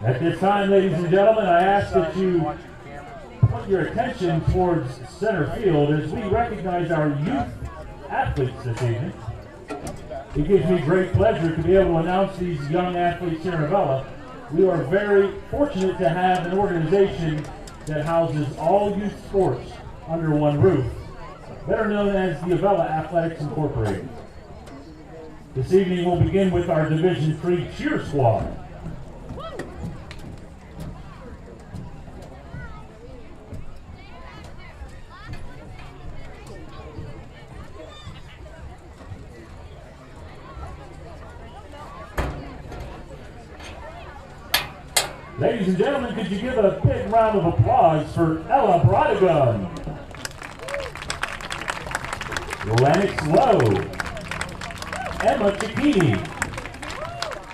At this time, ladies and gentlemen, I ask that you put your attention towards center field as we recognize our youth athletes this evening. It gives me great pleasure to be able to announce these young athletes here in Avella. We are very fortunate to have an organization that houses all youth sports under one roof, better known as the Avella Athletics Incorporated. This evening we'll begin with our Division III cheer squad. Ladies and gentlemen, could you give a big round of applause for Ella Brodigan, Lennox Lowe, Emma Cicchini,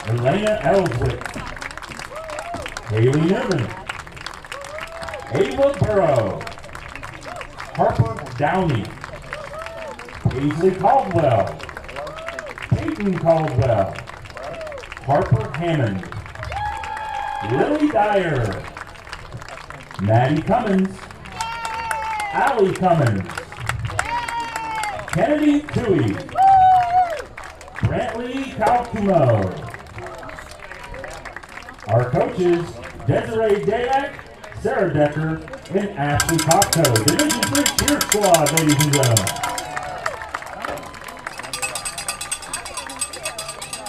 Elena Ellswick, Haley Newman, Ava Burrow, Harper Downey, Paisley Caldwell, Peyton Caldwell, Harper Hammond, Lily Dyer, Maddie Cummins, Allie Cummins, Kennedy Toohey, Brantley Calcumo. Our coaches, Desiree Dayak, Sarah Decker, and Ashley Kopko. Division III cheer squad, ladies and gentlemen.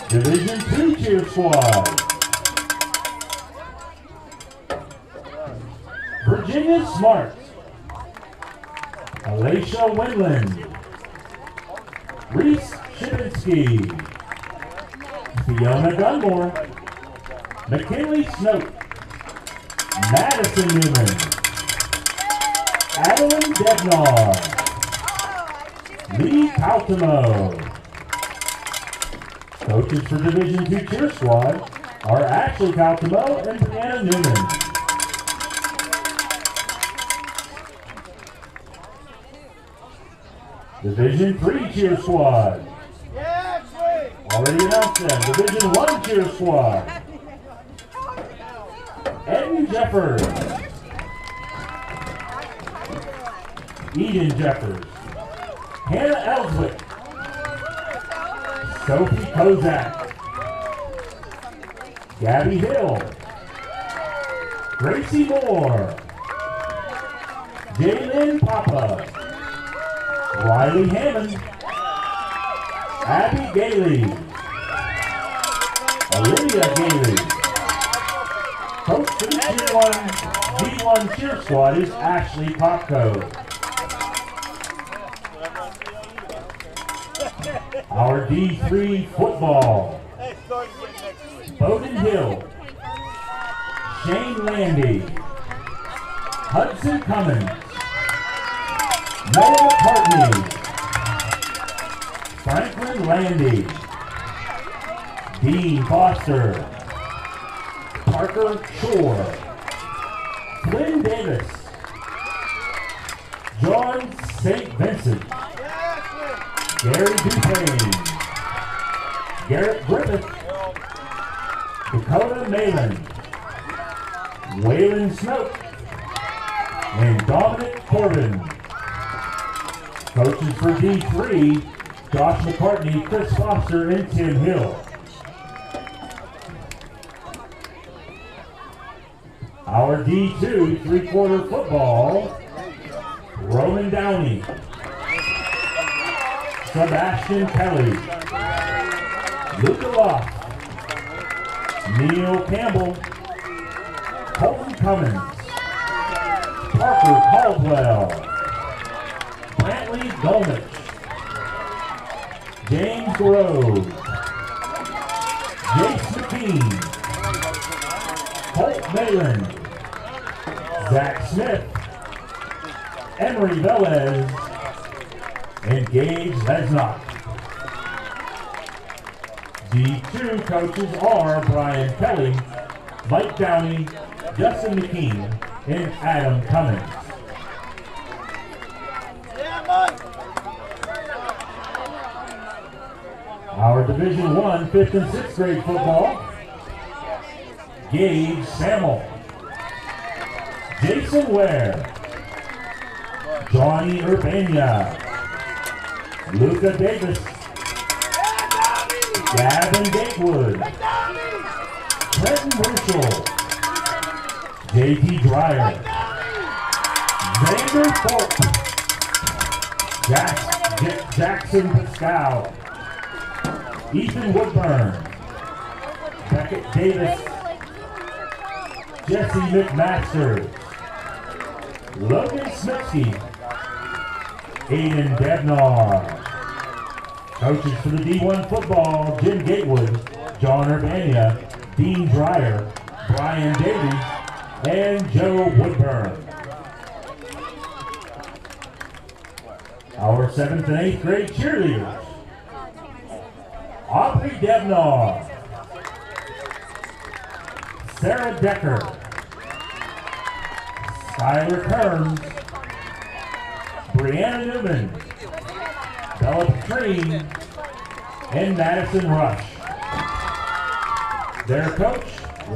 Division II cheer squad. Virginia Smart, Alicia Wendland, Reese Shibinsky, Fiona Gunmore, McKinley Snoke, Madison Newman, Adeline Debnar, Lee Caltimo. Coaches for Division II cheer squad are Ashley Caltimo and Brianna Newman. Division III cheer squad. Already announced them. Division I cheer squad. Eden Jeffers. Eden Jeffers. Hannah Ellswick. Sophie Kozak. Gabby Hill. Gracie Moore. Jalen Papa. Riley Hammond, Abby Gailey, Olivia Gailey. Coach for the D1 cheer squad is Ashley Kopko. Our D3 football, Bowden Hill, Shane Landy, Hudson Cummins, Noah McCartney, Franklin Landy, Dean Foster, Parker Shore, Flynn Davis, John St. Vincent, Gary Dupain, Garrett Griffith, Dakota Malin, Waylon Snoke, and Dominic Corbin. Coaches for D3, Josh McCartney, Chris Foster, and Tim Hill. Our D2 three-quarter football, Roman Downey, Sebastian Kelly, Luca Locke, Neil Campbell, Colton Cummins, Parker Caldwell, Brantley Dolmich, James Grove, McKean, Colt Malin, Zach Smith, Emery Velez, and Gage Lesnock. The two coaches are Brian Kelly, Mike Downey, Justin McKean, and Adam Cummings. Our Division I 5th and 6th grade football. Gage Samuel, Jason Ware, Johnny Urbania, Luca Davis, Gavin Gatewood, Trenton Burchell, JT Dreyer, Xander Thorpe, Jackson Pascal, Ethan Woodburn, Beckett Davis, Jesse McMaster, Logan Smitsky, Aiden Debnar. Coaches for the D1 football, Jim Gatewood, John Urbania, Dean Dreyer, Brian Davies, and Joe Woodburn. Our 7th and 8th grade cheerleaders. Aubrey Debnar, Sarah Decker, Skylar Kearns, Brianna Newman, Bella Petrine, and Madison Rush. Their coach,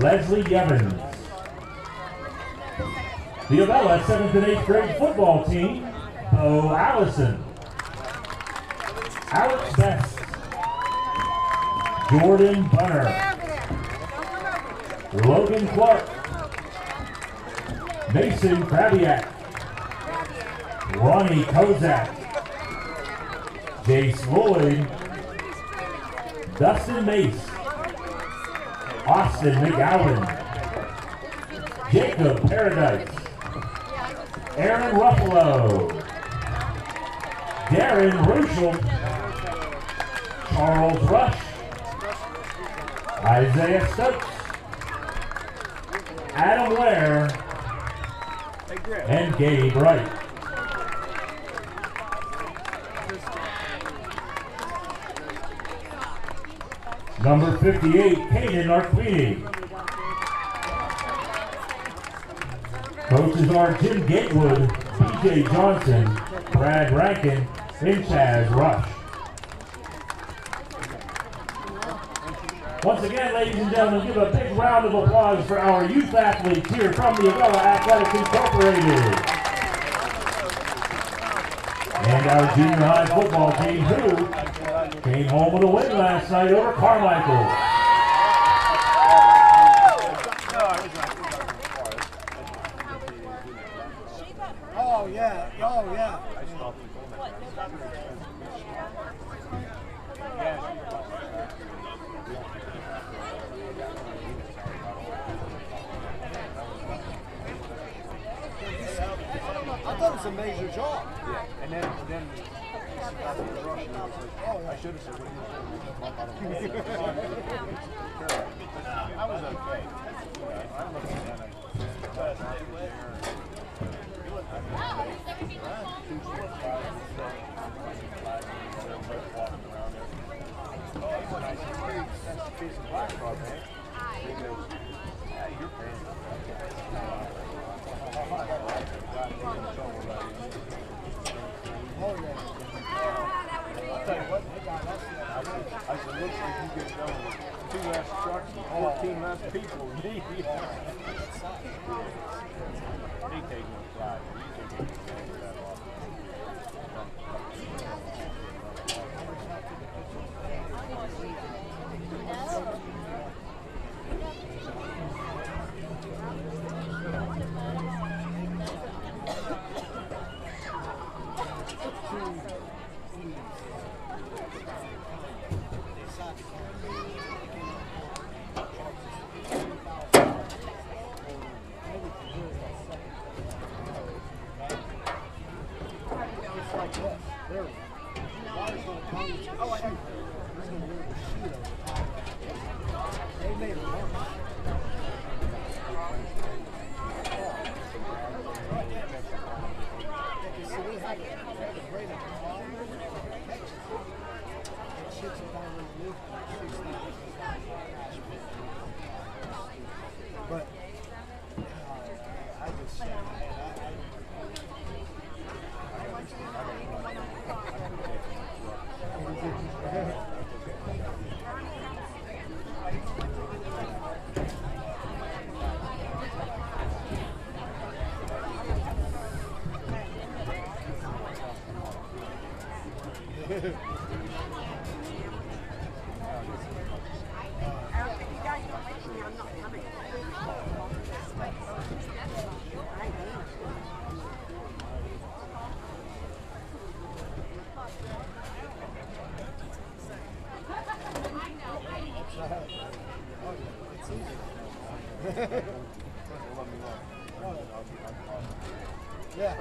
Leslie Evans. The Avella 7th and 8th grade football team, Bo Allison, Alex Best, Jordan Bunner, Logan Clark, Mason Krabiak, Ronnie Kozak, Jace Lloyd, Dustin Mace, Austin McGowan, Jacob Paradise, Aaron Ruffalo, Darren Ruschel, Charles Rush, Isaiah Stokes, Adam Ware, and Gabe Wright. Number 58, Caden Arquini. Coaches are Jim Gatewood, BJ Johnson, Brad Rankin, and Chaz Rush. Once again, ladies and gentlemen, give a big round of applause for our youth athletes here from the Avella Athletics Incorporated. And our junior high football team who came home with a win last night over Carmichael. Oh yeah, oh yeah. I thought it was a major job. Yeah, and then I was rushing. I was like, oh, I should have said what he was doing. I was okay. I'm looking at it. I said, looks like you get done with 2 less trucks and 14 less people. He taking a flight. Yeah.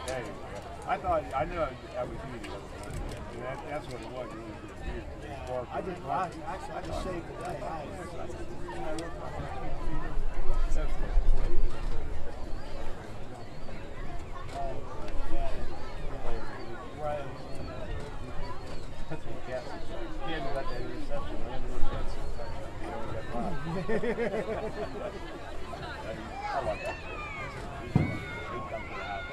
Yeah, I thought, I knew I was you the other time. That's what it was. I didn't. Actually, I just saved the day. Right. That's what he hadn't got that interception. I ended up getting some touchdown. I like that. He comes to the house.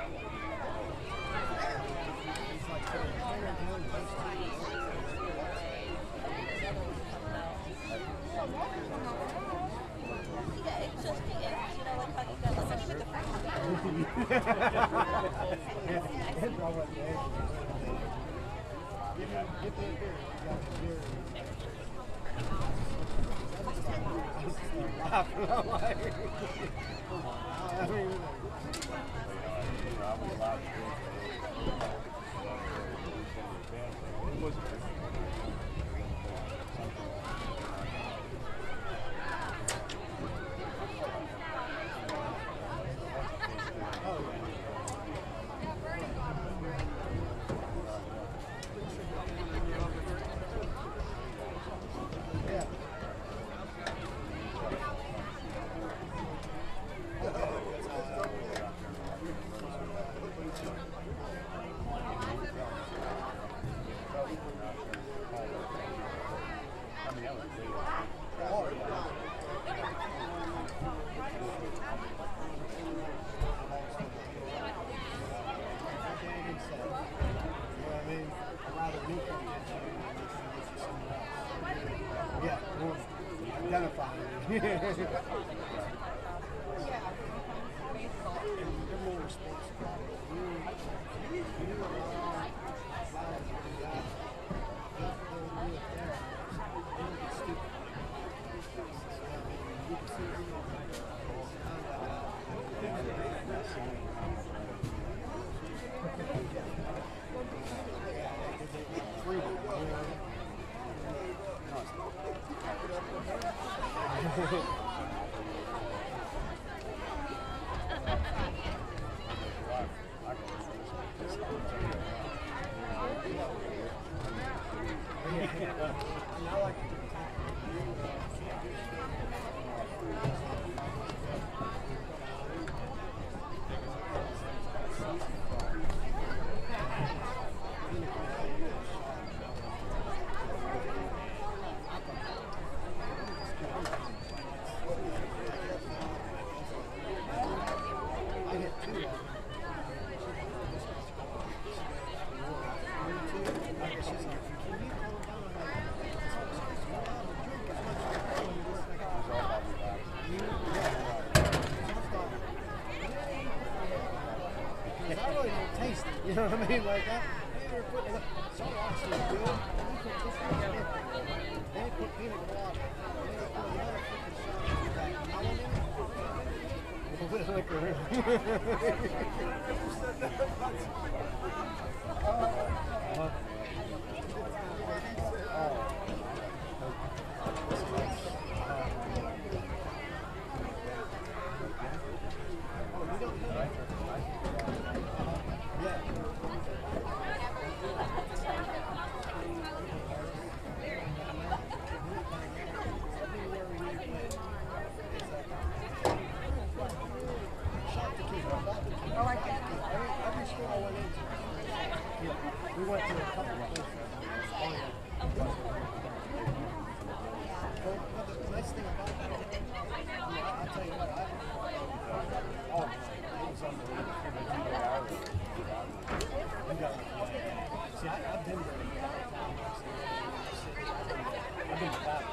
You know what I mean? Like that. They were putting some lots was good. They put peanut butter. They put another freaking shot of that melon in it. A little bit of liquor in we went to a couple of places. Well, the nice thing about that, I'll tell you what, it was unbelievable. See, I've been there. I've been to that.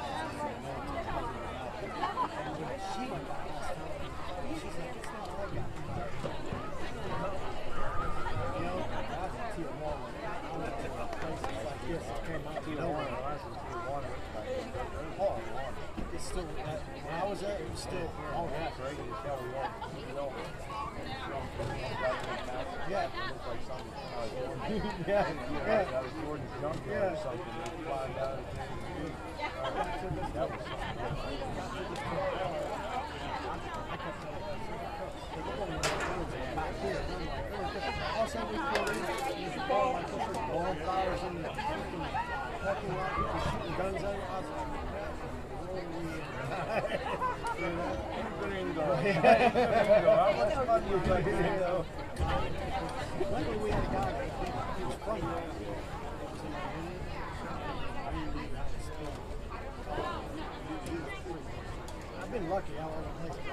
And when she went back last time, she's like, it's not all got. You know, I was in Tier 1. I went to places like this. It came out Tier 1. Oh, it's still, when I was there, it was still, Oh, that's right. You just gotta walk. yeah. Looks like something. Yeah, yeah. That was Jordan's junkyard or something. You find out. That was All of a sudden, we pulled in, there's a ball, like, there's bonfires in the parking lot, people shooting guns at us. Luckily, we had a guy, he was from there. I've been lucky how long I played.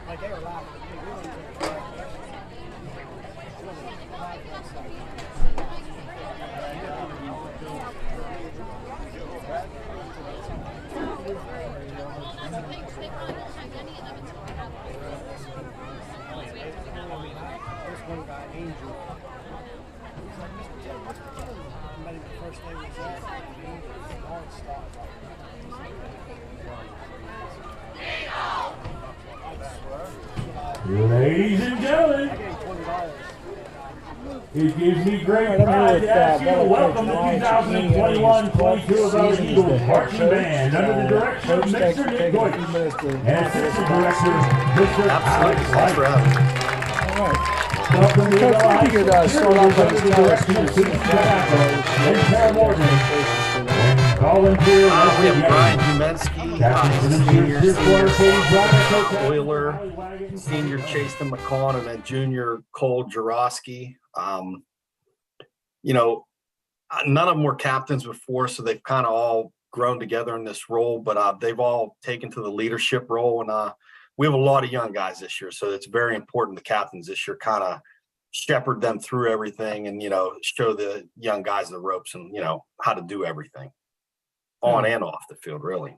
Like they were laughing. There's one guy, Angel. He's like, Mr. Tim, Mr. Tim. I met him the first day we was there. Hard stop. Ladies and gentlemen, I gave him $20. it gives me great pride to ask you to welcome the 2021-22 Avella Eagles Marching Band under the direction of Mr. Nick Goit and Assistant Director Mr. Alex White. Welcome to the High School under the direction of Steve Tobacco and Tara Morgan and volunteer We have Brian Jumensky, senior Euler, senior Chasten McCon, and then junior Cole Jarosky. You know, none of them were captains before, so they've kind of all grown together in this role, but they've all taken to the leadership role. And we have a lot of young guys this year, so it's very important the captains this year kind of shepherd them through everything and, you know, show the young guys the ropes and, you know, how to do everything on and off the field, really.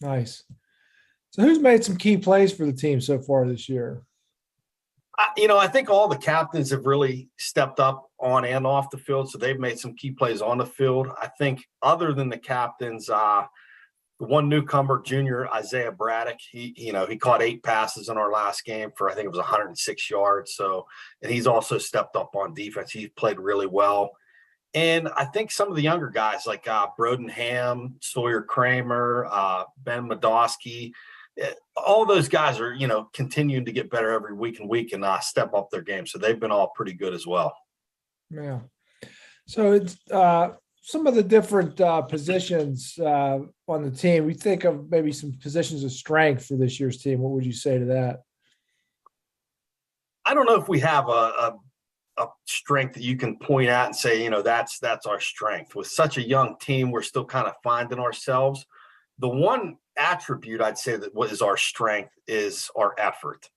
Nice. So who's made some key plays for the team so far this year? You know, I think all the captains have really stepped up on and off the field, so they've made some key plays on the field. I think other than the captains, the one newcomer, junior Isaiah Braddock, he caught 8 passes in our last game for, I think it was 106 yards. So, and he's also stepped up on defense. He's played really well. And I think some of the younger guys like Broden Ham, Sawyer Kramer, Ben Madosky, all those guys are, you know, continuing to get better every week and step up their game. So they've been all pretty good as well. Yeah. So it's some of the different positions on the team. We think of maybe some positions of strength for this year's team. What would you say to that? I don't know if we have a strength that you can point at and say, you know, that's our strength. With such a young team, we're still kind of finding ourselves. The one attribute I'd say that what is our strength is our effort.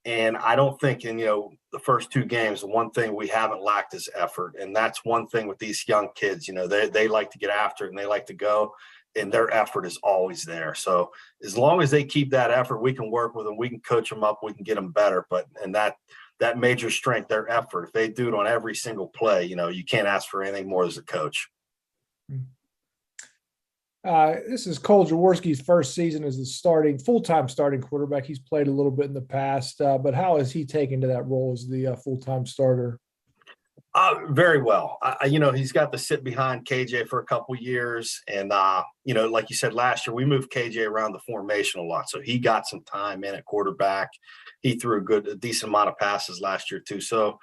And I don't think in, the first 2 games, the one thing we haven't lacked is effort. And that's one thing with these young kids, they like to get after it and they like to go, and their effort is always there. So as long as they keep that effort, we can work with them. We can coach them up. We can get them better. And that major strength, their effort, if they do it on every single play, you can't ask for anything more as a coach. This is Cole Jaworski's first season as a full-time starting quarterback. He's played a little bit in the past, but how has he taken to that role as the full-time starter? Very well. He's got to sit behind KJ for a couple years. And, like you said, last year, we moved KJ around the formation a lot. So he got some time in at quarterback. He threw a decent amount of passes last year too. So,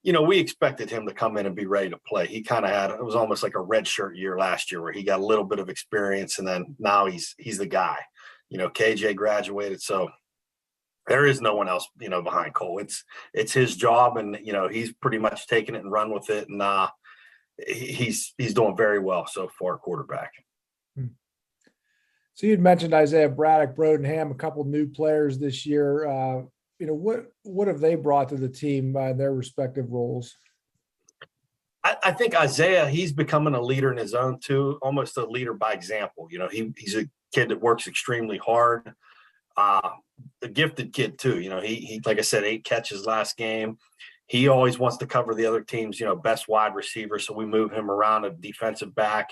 we expected him to come in and be ready to play. He kind of it was almost like a red shirt year last year where he got a little bit of experience, and then now he's the guy. KJ graduated. So there is no one else, behind Cole. It's his job, and he's pretty much taken it and run with it, and he's doing very well so far, quarterback. So you'd mentioned Isaiah Braddock, Brodenham, a couple new players this year. What have they brought to the team in their respective roles? I think Isaiah, he's becoming a leader in his own too, almost a leader by example. He's a kid that works extremely hard. A gifted kid too. He like I said, 8 catches last game. He always wants to cover the other team's, best wide receiver. So we move him around a defensive back.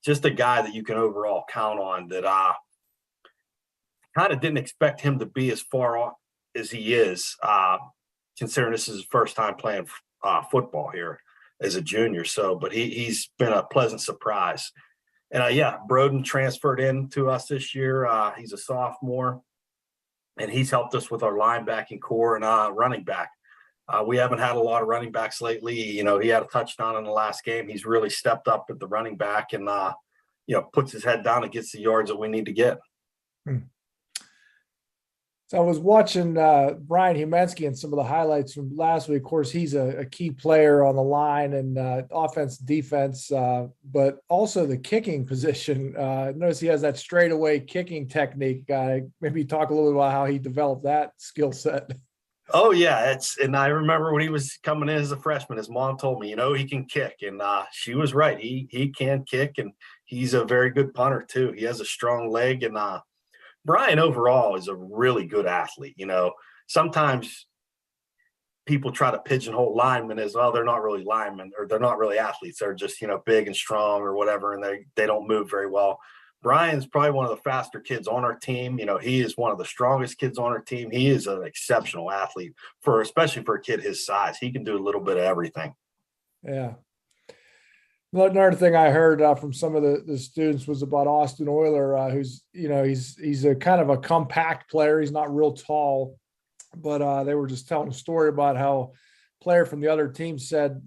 Just a guy that you can overall count on that kind of didn't expect him to be as far off as he is, considering this is his first time playing football here as a junior. So, but he's been a pleasant surprise. And Broden transferred in to us this year. He's a sophomore, and he's helped us with our linebacking core and running back. We haven't had a lot of running backs lately. He had a touchdown in the last game. He's really stepped up at the running back and, puts his head down and gets the yards that we need to get. So I was watching Brian Humensky and some of the highlights from last week. Of course, he's a key player on the line and offense, defense, but also the kicking position. Notice he has that straightaway kicking technique. Maybe talk a little bit about how he developed that skill set. Oh yeah, and I remember when he was coming in as a freshman, his mom told me, he can kick, and she was right. He can kick, and he's a very good punter too. He has a strong leg, and Brian overall is a really good athlete. Sometimes people try to pigeonhole linemen as, well, they're not really linemen or they're not really athletes. They're just, big and strong or whatever, and they don't move very well. Brian's probably one of the faster kids on our team. He is one of the strongest kids on our team. He is an exceptional athlete especially for a kid his size. He can do a little bit of everything. Yeah. Another thing I heard from some of the students was about Austin Euler, who's, he's a kind of a compact player. He's not real tall, but they were just telling a story about how a player from the other team said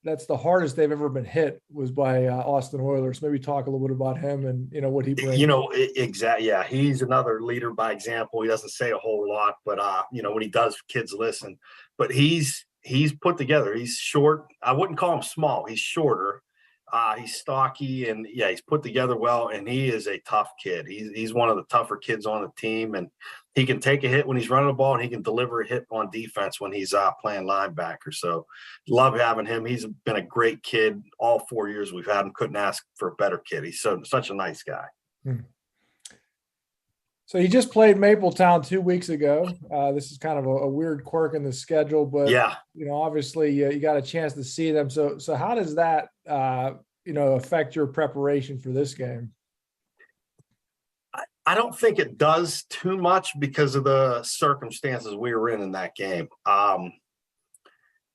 that's the hardest they've ever been hit was by Austin Euler. So maybe talk a little bit about him and, what he brings. Exactly. Yeah, he's another leader by example. He doesn't say a whole lot, but, when he does, kids listen. But he's put together. He's short. I wouldn't call him small. He's shorter. He's stocky, and he's put together well, and he is a tough kid. He's one of the tougher kids on the team, and he can take a hit when he's running the ball, and he can deliver a hit on defense when he's playing linebacker. So love having him. He's been a great kid all 4 years we've had him. Couldn't ask for a better kid. He's such a nice guy. So you just played Mapletown 2 weeks ago. This is kind of a weird quirk in the schedule, but obviously you got a chance to see them. So how does that affect your preparation for this game? I don't think it does too much because of the circumstances we were in that game.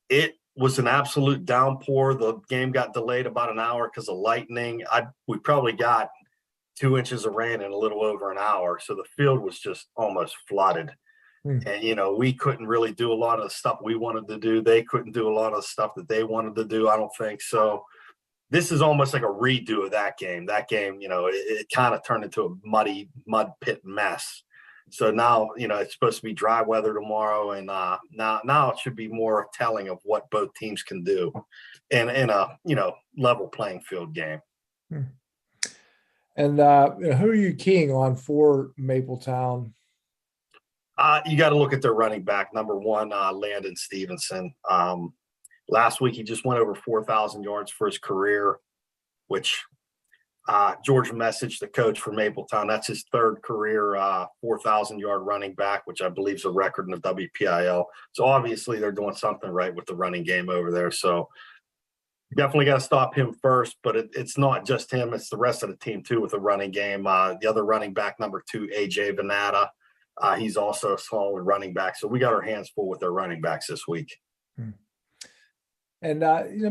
It was an absolute downpour. The game got delayed about an hour because of lightning. We probably got 2 inches of rain in a little over an hour. So the field was just almost flooded. And, we couldn't really do a lot of the stuff we wanted to do. They couldn't do a lot of the stuff that they wanted to do, I don't think. So this is almost like a redo of that game. That game, it kind of turned into a mud pit mess. So now, it's supposed to be dry weather tomorrow. And now it should be more telling of what both teams can do in a, level playing field game. And who are you keying on for Mapletown? You got to look at their running back. Number one, Landon Stevenson. Last week, he just went over 4,000 yards for his career, which George messaged the coach for Mapletown. That's his third career 4,000-yard running back, which I believe is a record in the WPIL. So obviously they're doing something right with the running game over there. So definitely got to stop him first, but it's not just him. It's the rest of the team, too, with the running game. The other running back, number 2, A.J. Venata. He's also a solid running back. So we got our hands full with our running backs this week. And,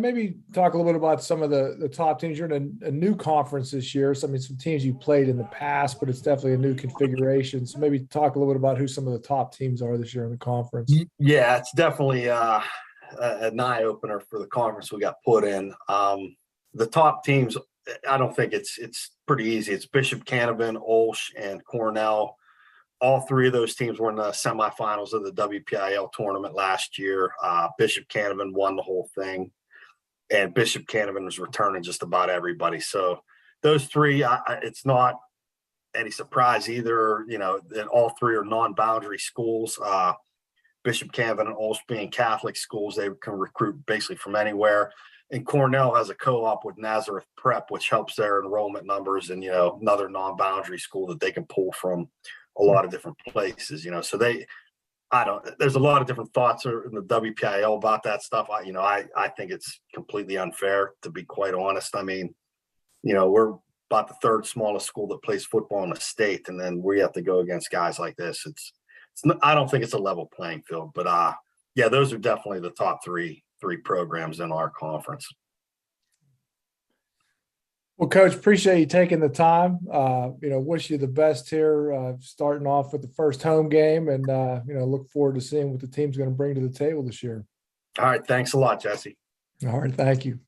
maybe talk a little bit about some of the top teams. You're in a new conference this year. So, some teams you played in the past, but it's definitely a new configuration. So maybe talk a little bit about who some of the top teams are this year in the conference. Yeah, it's definitely an eye-opener for the conference we got put in. The top teams, I don't think it's pretty easy. It's Bishop Canevin, Olsh, and Cornell. All three of those teams were in the semifinals of the WPIL tournament last year. Bishop Canevin won the whole thing, and Bishop Canevin was returning just about everybody. So those three, it's not any surprise either, that all three are non-boundary schools. Bishop Canevin and Olsh being Catholic schools, they can recruit basically from anywhere. And Cornell has a co-op with Nazareth Prep, which helps their enrollment numbers, and, another non-boundary school that they can pull from a lot of different places, so there's a lot of different thoughts in the WPIL about that stuff. I think it's completely unfair, to be quite honest. I mean, we're about the third smallest school that plays football in the state, and then we have to go against guys like this. I don't think it's a level playing field, but yeah, those are definitely the top three programs in our conference. Well, Coach, appreciate you taking the time. Wish you the best here, starting off with the first home game, and look forward to seeing what the team's going to bring to the table this year. All right, thanks a lot, Jesse. All right, thank you.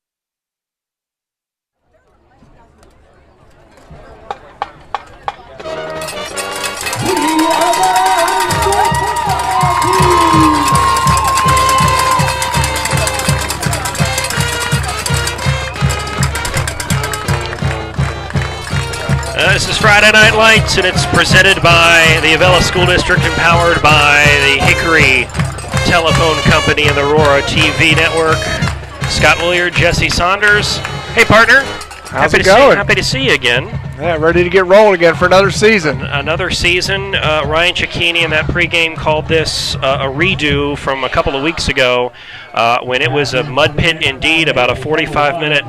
This is Friday Night Lights, and it's presented by the Avella School District and powered by the Hickory Telephone Company and the Aurora TV Network. Scott Williard, Jesse Saunders. Hey, partner. How's it going? Happy to see you again. Yeah, ready to get rolling again for another season. Another season. Ryan Cicchini in that pregame called this a redo from a couple of weeks ago when it was a mud pit indeed, about a 45-minute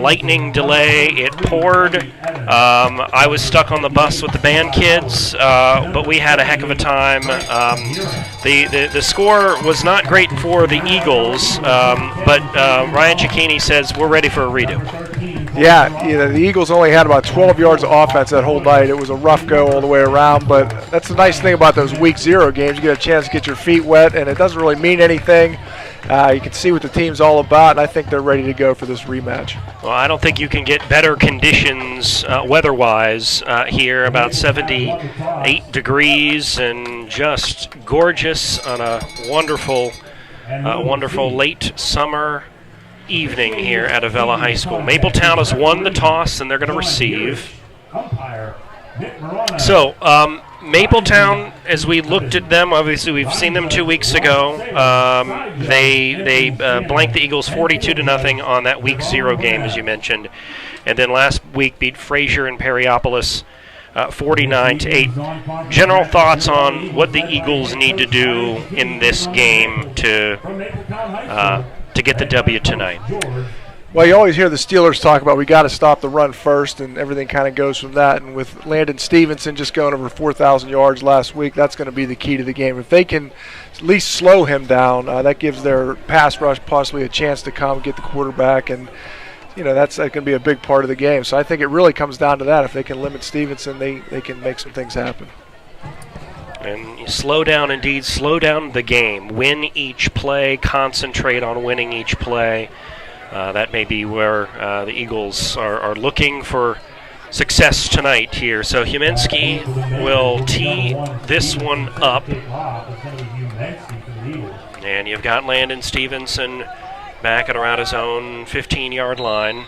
lightning delay. It poured. I was stuck on the bus with the band kids, but we had a heck of a time. The score was not great for the Eagles, but Ryan Cicchini says we're ready for a redo. Yeah, the Eagles only had about 12 yards of offense that whole night. It was a rough go all the way around, but that's the nice thing about those week 0 games. You get a chance to get your feet wet, and it doesn't really mean anything. You can see what the team's all about, and I think they're ready to go for this rematch. Well, I don't think you can get better conditions weather-wise here, about 78 degrees and just gorgeous on a wonderful late summer evening here at Avella High School. Mapletown has won the toss, and they're going to receive. So, Mapletown, as we looked at them, obviously we've seen them 2 weeks ago. They blanked the Eagles 42-0 on that week 0 game, as you mentioned, and then last week beat Fraser and Perryopolis 49-8. General thoughts on what the Eagles need to do in this game to get the W tonight? Well, you always hear the Steelers talk about we got to stop the run first, and everything kind of goes from that. And with Landon Stevenson just going over 4,000 yards last week, that's going to be the key to the game. If they can at least slow him down, that gives their pass rush possibly a chance to come get the quarterback, and that's going to be a big part of the game. So I think it really comes down to that. If they can limit Stevenson, they can make some things happen. And you slow down the game. Win each play, concentrate on winning each play. That may be where the Eagles are looking for success tonight here. So Huminski will tee this one up. And you've got Landon Stevenson back at around his own 15-yard line.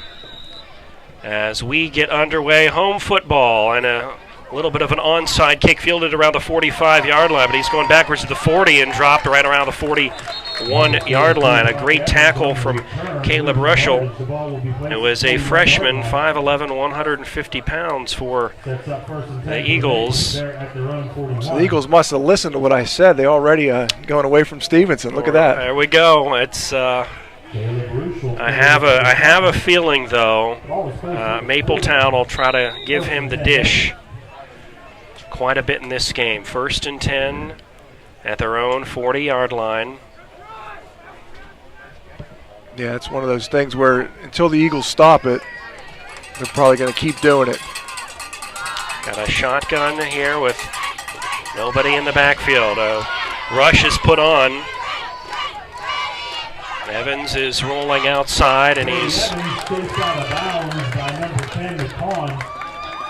As we get underway, home football and a A little bit of an onside kick fielded around the 45-yard line, but he's going backwards to the 40 and dropped right around the 41-yard line. A great tackle from Caleb Rushell. It was a freshman, 5'11", 150 pounds for the Eagles. So the Eagles must have listened to what I said. They already going away from Stevenson. Look at that. There we go. It's I have a feeling, though, Mapletown will try to give him the dish quite a bit in this game. 1st and 10 at their own 40-yard line. Yeah, it's one of those things where until the Eagles stop it, they're probably going to keep doing it. Got a shotgun here with nobody in the backfield. Rush is put on. Evans is rolling outside, and he's...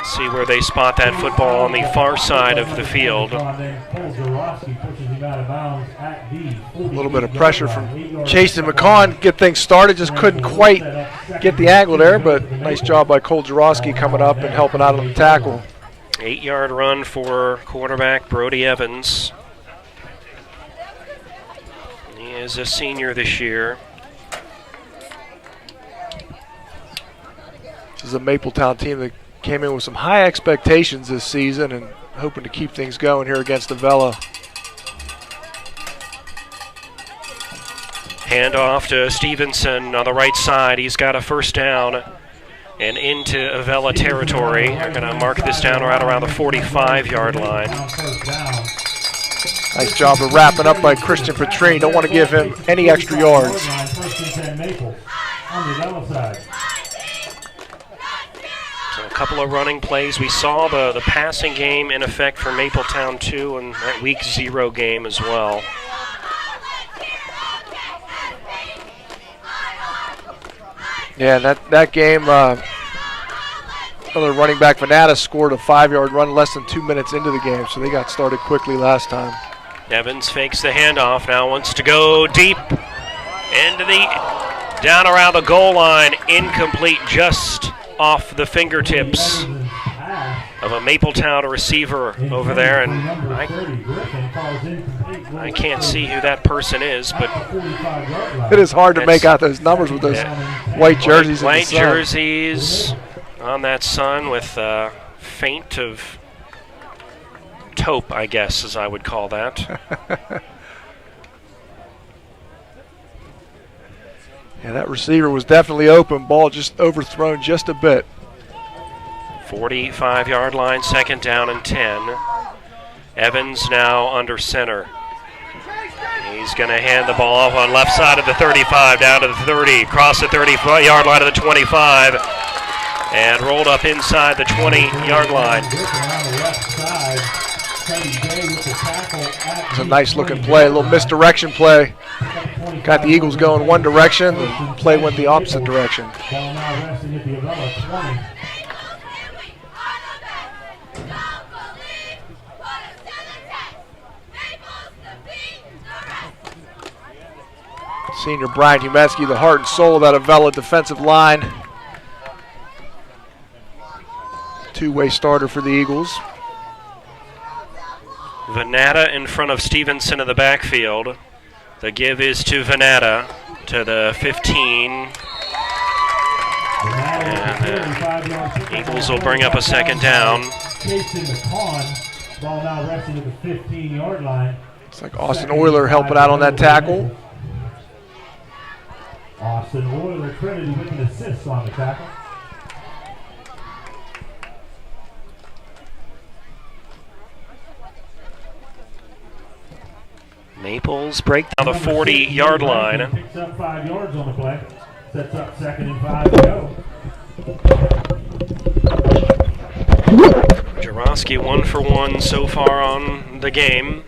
See where they spot that football on the far side of the field. A little bit of pressure from Chasen McCawn. Get things started. Just couldn't quite get the angle there, but nice job by Cole Jarosky coming up and helping out on the tackle. 8-yard run for quarterback Brody Evans. He is a senior this year. This is a Mapletown team that came in with some high expectations this season and hoping to keep things going here against Avella. Handoff to Stevenson on the right side. He's got a first down and into Avella territory. They're going to mark this down right around the 45-yard line. Nice job of wrapping up by Christian Petrini. Don't want to give him any extra yards. So a couple of running plays. We saw the passing game in effect for Mapletown too in that week 0 game as well. Yeah, that game, another running back, Venata, scored a 5-yard run less than 2 minutes into the game, so they got started quickly last time. Evans fakes the handoff, now wants to go deep into down around the goal line, incomplete, just off the fingertips of a Mapletown receiver over there, and I can't see who that person is, but it is hard to make out those numbers with those white jerseys. White jerseys on that sun with a feint of taupe, I guess, as I would call that. Yeah, that receiver was definitely open. Ball just overthrown just a bit. 45-yard line, 2nd down and 10. Evans now under center. He's going to hand the ball off on left side of the 35, down to the 30, across the 30-yard line to the 25, and rolled up inside the 20-yard line. It's a nice-looking play, a little misdirection play. Got the Eagles going one direction, the play went the opposite direction. Senior Brian Humetsky, the heart and soul of that Avella defensive line. Two-way starter for the Eagles. Venata in front of Stevenson in the backfield. The give is to Venata to the 15. And Eagles will bring up a 2nd down. Ball now resting at the 15-yard line. It's like Austin Euler helping out on that tackle. Austin Euler credited with an assist on the tackle. Maples break down the 40-yard line. Picks up 5 yards on the play. Sets up 2nd and 5 to go. Jarosky 1 for 1 so far on the game.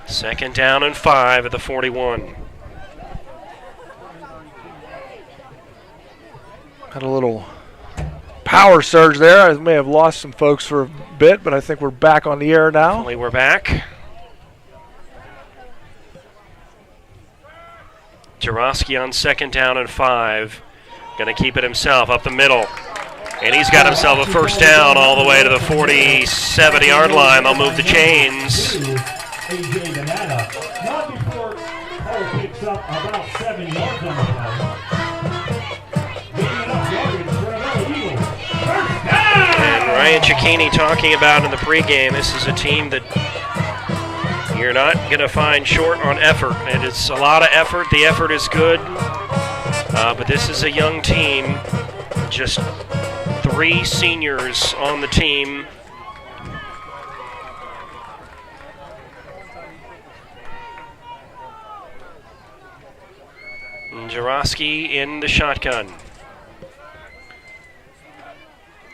2nd down and 5 at the 41. Had a little power surge there. I may have lost some folks for a bit, but I think we're back on the air now. Definitely we're back. Jarosky on 2nd down and 5. Going to keep it himself up the middle. And he's got himself a first down all the way to the 47-yard line. They'll move the chains. A.J. Banana. Not before Cole picks up about 7 yards on the play. Gaining enough yardage for another Eagle. First down! And Ryan Cicchini talking about in the pregame, this is a team that you're not going to find short on effort. It is a lot of effort. The effort is good. But this is a young team. Just 3 seniors on the team. Jarosky in the shotgun.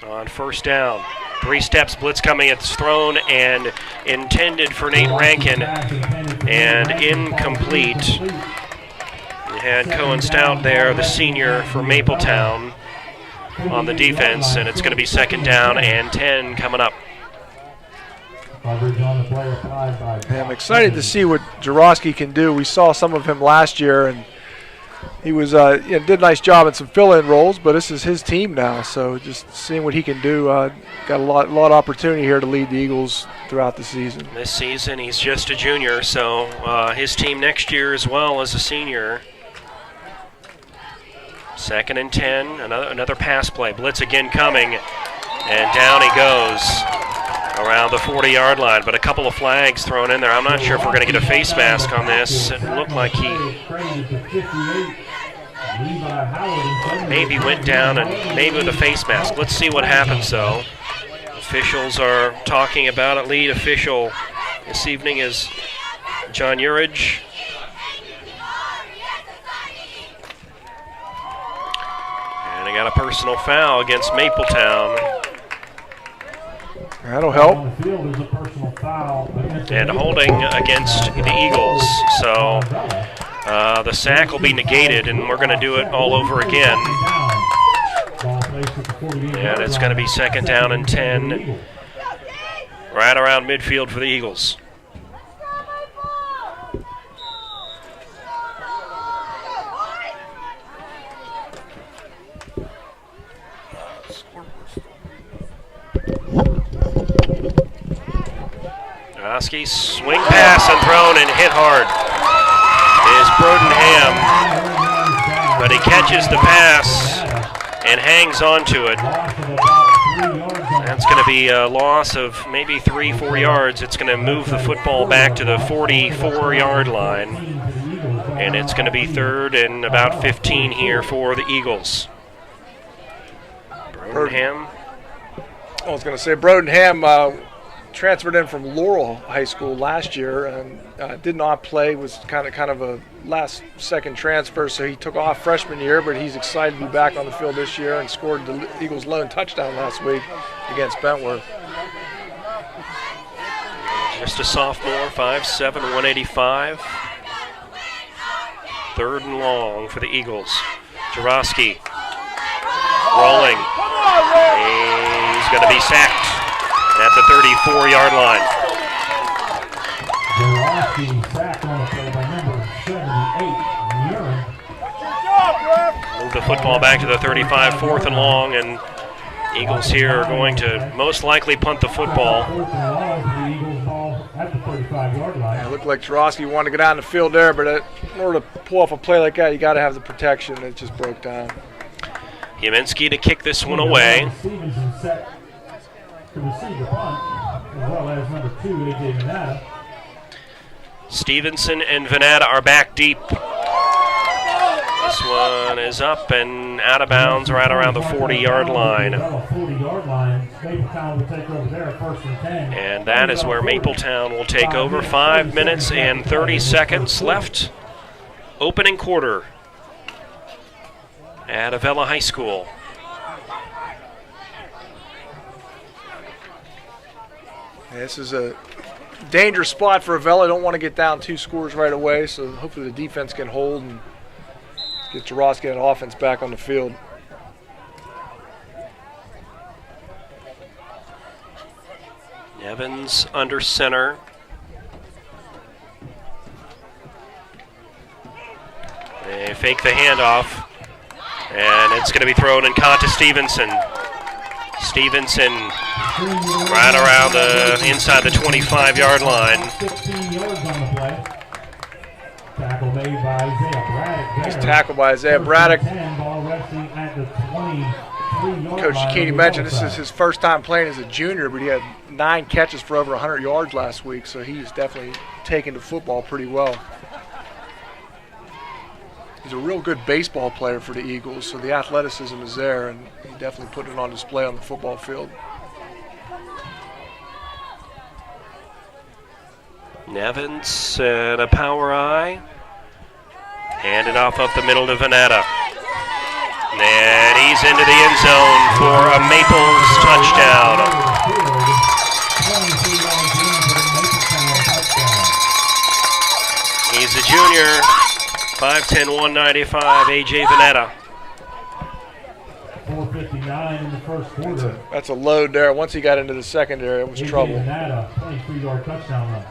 On first down. 3 steps, blitz coming. It's thrown and intended for Nate Rankin and incomplete. You had Cohen Stout there, the senior for Mapletown, on the defense, and it's going to be 2nd down and 10 coming up. Yeah, I'm excited to see what Jarosky can do. We saw some of him last year, and he was did a nice job in some fill-in roles, but this is his team now, so just seeing what he can do. Got a lot of opportunity here to lead the Eagles throughout the season. This season, he's just a junior, so his team next year as well as a senior. 2nd and 10, another pass play. Blitz again coming, and down he goes around the 40-yard line, but a couple of flags thrown in there. I'm not sure if we're going to get a face mask on this. It looked like he maybe went down and maybe with a face mask. Let's see what happens, though. Officials are talking about it. Lead official this evening is John Urich. And I got a personal foul against Mapletown. That'll help. And holding against the Eagles. So the sack will be negated, and we're going to do it all over again. And it's going to be 2nd down and 10, right around midfield for the Eagles. Oski, swing pass and thrown and hit hard is Brodenham, but he catches the pass and hangs on to it. That's going to be a loss of maybe 3-4 yards. It's going to move the football back to the 44-yard line, and it's going to be 3rd and about 15 here for the Eagles. Brodenham. I was going to say Brodenham transferred in from Laurel High School last year and did not play, was kind of a last-second transfer, so he took off freshman year, but he's excited to be back on the field this year and scored the Eagles' lone touchdown last week against Bentworth. Just a sophomore, 5'7", 185. 3rd and long for the Eagles. Jarosky rolling. He's going to be sacked at the 34-yard line. Jarosky sacked on the play by number 78, Move the football back to the 35, 4th and long, and Eagles here are going to most likely punt the football. It looked like Jarosky wanted to get out in the field there, but in order to pull off a play like that, you got to have the protection. It just broke down. Yaminski to kick this one away. Stevenson set to receive the punt, as well as number 2, A.J. Venata. Stevenson and Venata are back deep. This one is up and out of bounds right around the 40-yard line. And that is where Mapletown will take over. 5 minutes and 30 seconds left. Opening quarter at Avella High School. This is a dangerous spot for Avella. Don't want to get down 2 scores right away, so hopefully the defense can hold and get Jarosky and offense back on the field. Evans under center. They fake the handoff, and it's going to be thrown and caught to Stevenson. Stevenson right around inside the 25-yard line. 16 yards on the play. Tackle made by Isaiah Braddock. He's tackled by Isaiah Braddock. 10, ball resting at the 23-yard Coach line. Keeney mentioned this is his first time playing as a junior, but he had 9 catches for over 100 yards last week, so he's definitely taken to football pretty well. He's a real good baseball player for the Eagles, so the athleticism is there, and he definitely put it on display on the football field. Nevins and a power eye. Handed off up the middle to Veneta. And he's into the end zone for a Maples touchdown. He's a junior, 5'10", 195, A.J. Veneta. 4:59 in the first quarter. That's a load there. Once he got into the secondary, it was A.J. trouble. Veneta, 23-yard touchdown run.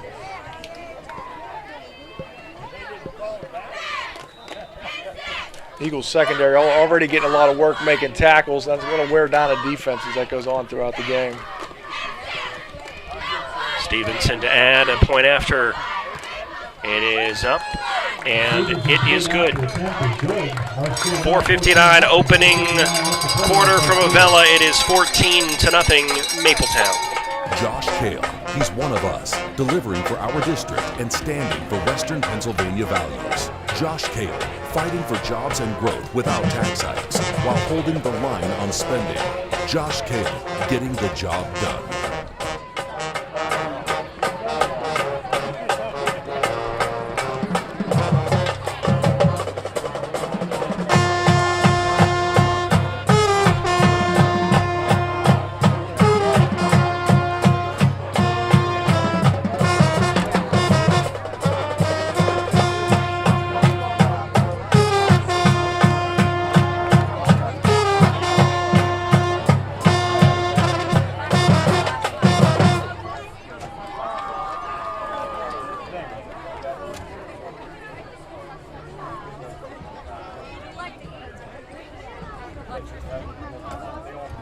Eagles secondary already getting a lot of work making tackles. That's going to wear down a defense as that goes on throughout the game. Stevenson to add a point after. It is up, and it is good. 4:59 opening quarter from Avella. It is 14-0 Mapletown. Josh Kale, he's one of us, delivering for our district and standing for Western Pennsylvania values. Josh Kale, fighting for jobs and growth without tax hikes, while holding the line on spending. Josh Kale, getting the job done.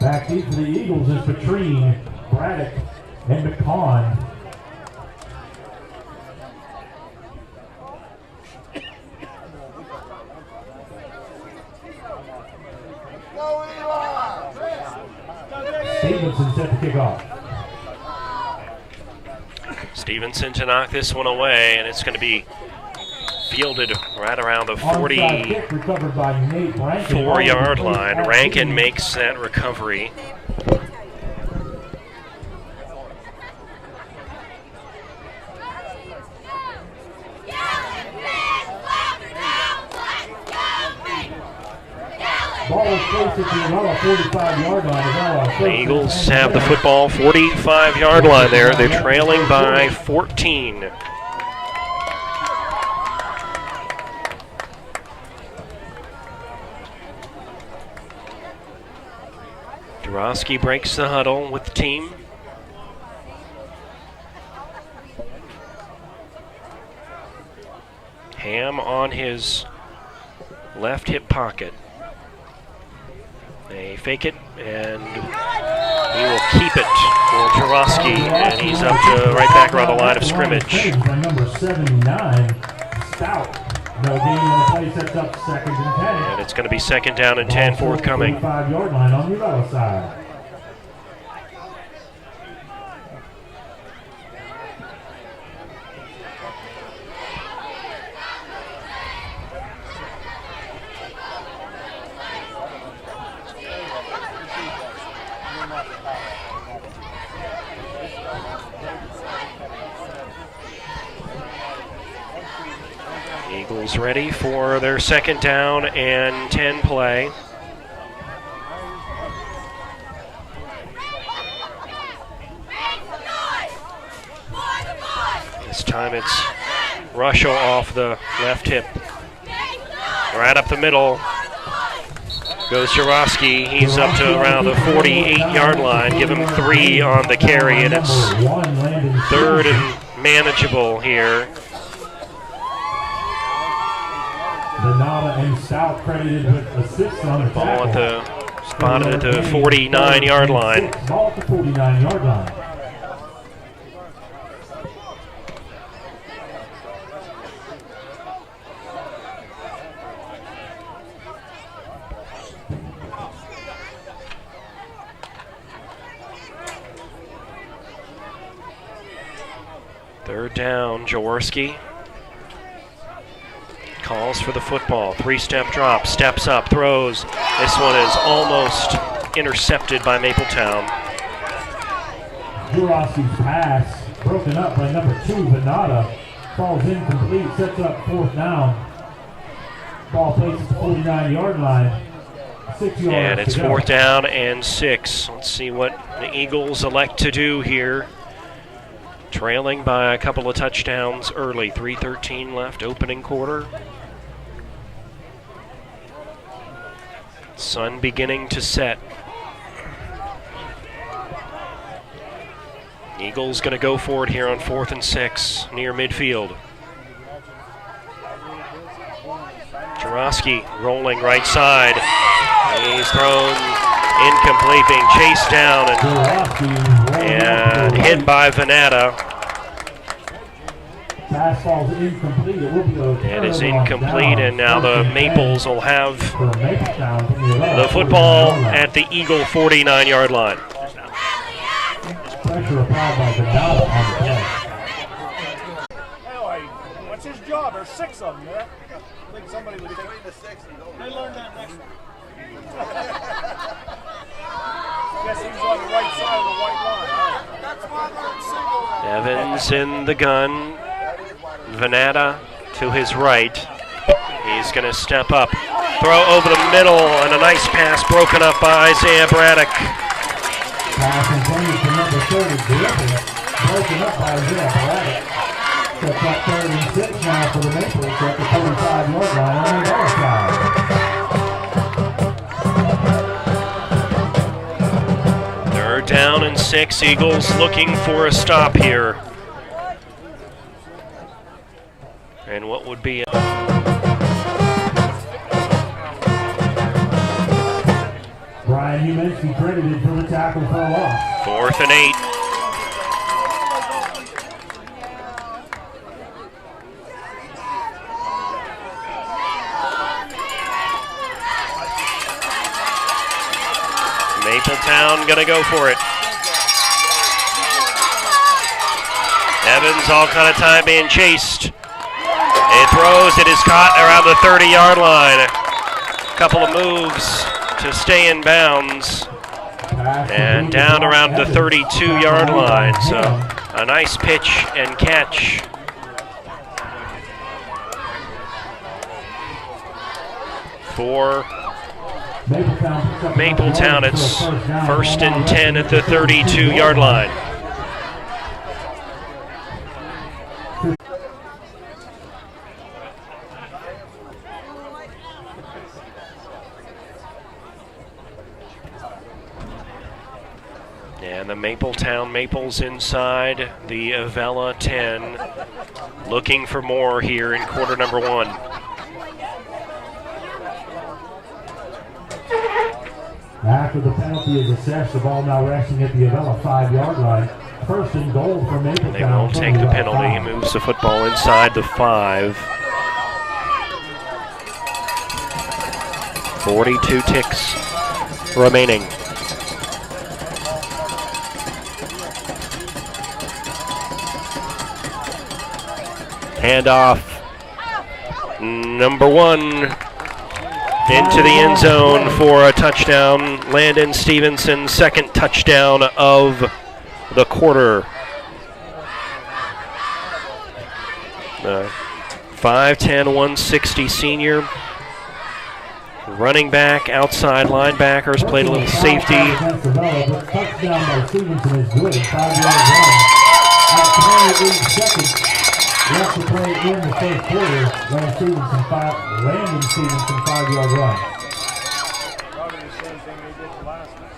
Back deep for the Eagles is Petrine, Braddock, and McCon. Stevenson set to kick off. Stevenson to knock this one away, and it's going to be fielded right around the 44-yard line. Rankin makes that recovery. Ball is placed at the Avella 45-yard line. The Eagles have the football 45-yard line there. They're trailing by 14. Durowski breaks the huddle with the team. Ham on his left hip pocket. They fake it, and he will keep it for Durowski, and he's up to right back around the line of scrimmage. Number 79, Stout. No gain on the play, sets up 2nd and 10. And it's going to be 2nd down and 10 forthcoming. 45-yard line on the Avella side. Eagles ready for their 2nd down and 10 play. This time it's Russell off the left hip. Right up the middle goes Jarosky. He's up to around the 48-yard line. Give him 3 on the carry, and it's 3rd and manageable here. Venata and Stout credited with assists on the Ball at the spotted at the 49-yard line. Ball at the 49-yard line. Third down, Jaworski calls for the football. Three-step drop, steps up, throws. This one is almost intercepted by Mapletown. Jaworski's pass broken up by number 2, Venata. Falls incomplete, sets up 4th down. Ball placed at the 49-yard line. 6 yards. And it's to go. 4th down and 6. Let's see what the Eagles elect to do here. Trailing by a couple of touchdowns early. 3:13 left, opening quarter. Sun beginning to set. Eagles going to go for it here on 4th and 6 near midfield. Jaworski rolling right side. He's thrown incomplete, being chased down and hit by Venata. Pass falls incomplete. It will be It is incomplete, and now the Maples will have for Mapletown from the the football at the Eagle 49-yard line. Pressure applied by Venata on the play. Anyway, what's his job? There's 6 of them there. I think somebody was between the 6 and go. They learned that next week. Guess he's on the right side of the white line. That's why they're single. Evans in the gun. Venata to his right. He's going to step up. Throw over the middle, and a nice pass broken up by Isaiah Braddock. Pass intended for number 30, Griffin. Broken up by Isaiah Braddock. Sets up 3rd and 6 now for the Maples at the 45-yard line on the other side. Third down and 6. Eagles looking for a stop here. And what would be Brian Humansky credited for the tackle fell off. 4th and 8. Mapletown gonna go for it. Evans all kind of time being chased. It throws, it is caught around the 30-yard line. A couple of moves to stay in bounds. And down around the 32-yard line. So a nice pitch and catch. For Mapletown, it's 1st and 10 at the 32-yard line. And the Mapletown Maples inside the Avella-9-9, looking for more here in quarter number 1. After the penalty is assessed, the ball now resting at the Avella 5-yard line. 1st and goal for Mapletown. They won't take the penalty. He moves the football inside the 5. 42 ticks remaining. Handoff. Number 1 into the end zone for a touchdown. Landon Stevenson, 2nd touchdown of the quarter. 5'10", 160 senior. Running back, outside linebackers, played a little safety. Touchdown by Stevenson is good. 5-yard run. At 28 seconds left to play in the 3rd quarter. Landon Stevenson 5-yard run. Probably the same thing they did last week.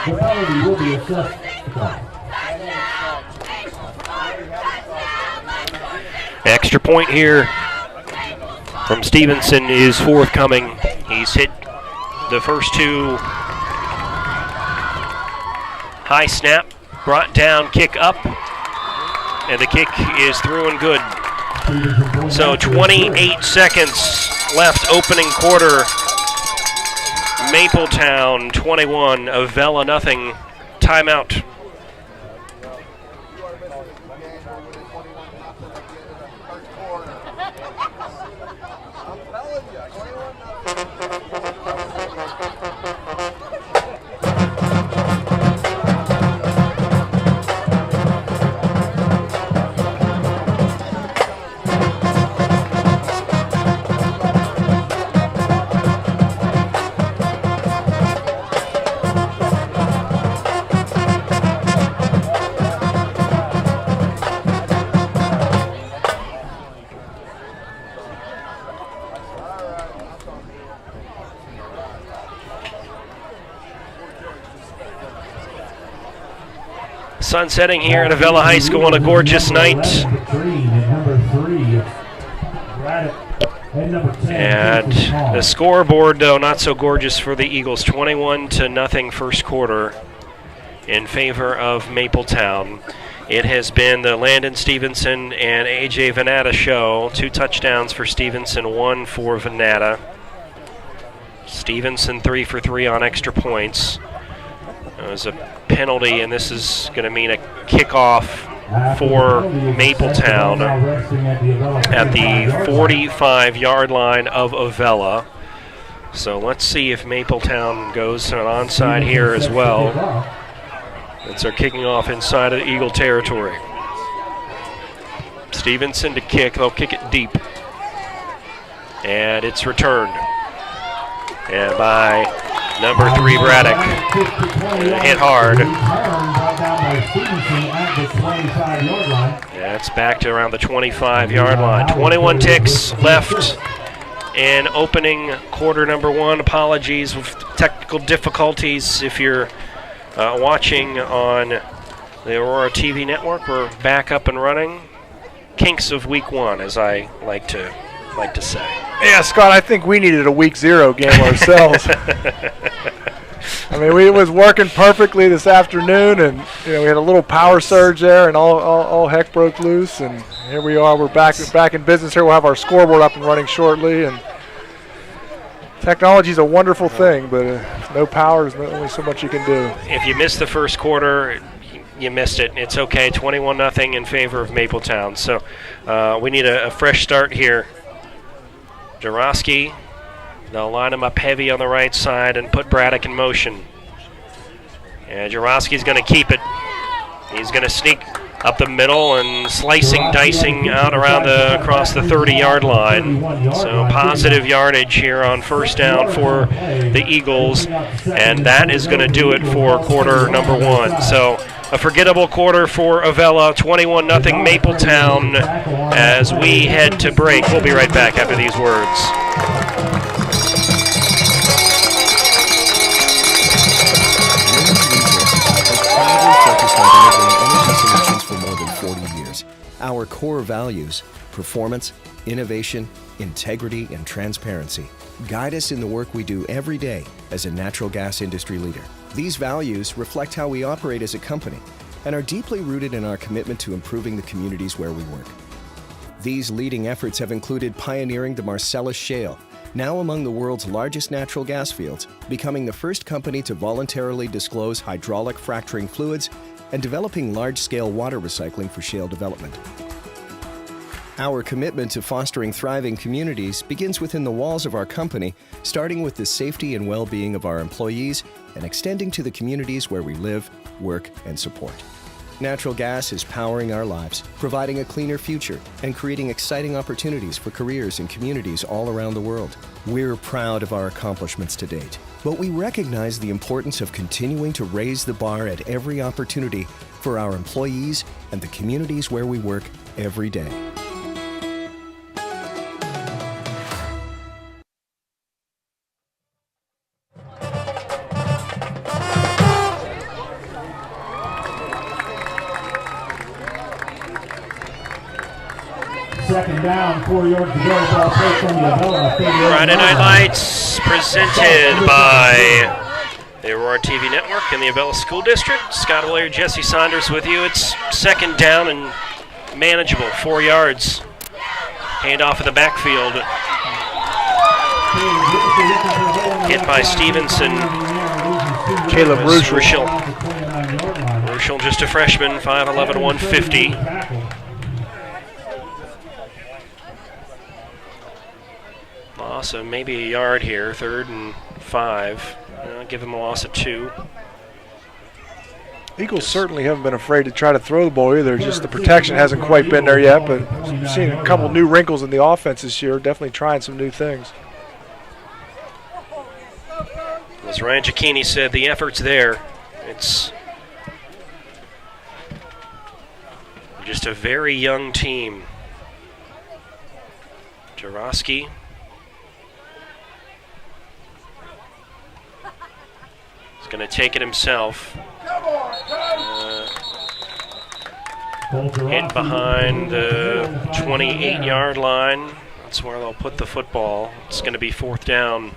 The penalty will be assessed. Extra point here from Stevenson is forthcoming. He's hit the first two. High snap, brought down, kick up, and the kick is through and good. So 28 seconds left, opening quarter. Mapletown 21, Avella nothing. Timeout. Sun setting here at Avella High School on a gorgeous night. And the scoreboard, though, not so gorgeous for the Eagles. 21-0 first quarter in favor of Mapletown. It has been the Landon Stevenson and A.J. Venata show. 2 touchdowns for Stevenson, 1 for Venata. Stevenson 3 for 3 on extra points. It was a penalty, and this is going to mean a kickoff for Mapletown at the 45-yard line of Avella. So let's see if Mapletown goes to an onside here as well. It's our kicking off inside of Eagle territory. Stevenson to kick. They'll kick it deep. And it's returned. And by number 3, Braddock. Hit hard. Yeah, it's back to around the 25-yard line. 21 ticks left in opening quarter number 1. Apologies with technical difficulties. If you're watching on the Aurora TV network, we're back up and running. Kinks of week 1, as I like to say. Yeah, Scott, I think we needed a week 0 game ourselves. I mean, it was working perfectly this afternoon, and we had a little power surge there, and all heck broke loose. And here we are. We're back in business here. We'll have our scoreboard up and running shortly. And technology is a wonderful thing, but no power is only so much you can do. If you missed the first quarter, you missed it. It's okay. 21-0 in favor of Mapletown. So we need a fresh start here. Jarosky, they'll line him up heavy on the right side and put Braddock in motion. And Jarosky's going to keep it. He's going to sneak up the middle and dicing out across the 30-yard line. So positive yardage here on first down for the Eagles. And that is going to do it for quarter number 1. So a forgettable quarter for Avella, 21-0 Mapletown as we head to break. We'll be right back after these words. Solutions for more than 40 years. Our core values, performance, innovation, integrity, and transparency, guide us in the work we do every day as a natural gas industry leader. These values reflect how we operate as a company and are deeply rooted in our commitment to improving the communities where we work. These leading efforts have included pioneering the Marcellus Shale, now among the world's largest natural gas fields, becoming the first company to voluntarily disclose hydraulic fracturing fluids, and developing large-scale water recycling for shale development. Our commitment to fostering thriving communities begins within the walls of our company, starting with the safety and well-being of our employees and extending to the communities where we live, work, and support. Natural gas is powering our lives, providing a cleaner future, and creating exciting opportunities for careers in communities all around the world. We're proud of our accomplishments to date, but we recognize the importance of continuing to raise the bar at every opportunity for our employees and the communities where we work every day. second down, 4 yards to go. Ball played from the Avella. Friday Night Lights presented by the Aurora TV Network and the Avella School District. Scott O'Leary, Jesse Saunders with you. It's second down and manageable, 4 yards. Hand off in the backfield. Hit by Stevenson. Caleb Ruschel. Ruschel, just a freshman, 5'11", 150. Loss of maybe a yard here, 3rd and 5. Give him a loss of 2. Eagles certainly haven't been afraid to try to throw the ball either. Just the protection hasn't quite been there yet, but we've seen a couple new wrinkles in the offense this year. Definitely trying some new things. As Ryan Cicchini said, the effort's there. It's just a very young team. Jarosky. He's going to take it himself. Hit behind the 28-yard line. That's where they'll put the football. It's going to be 4th down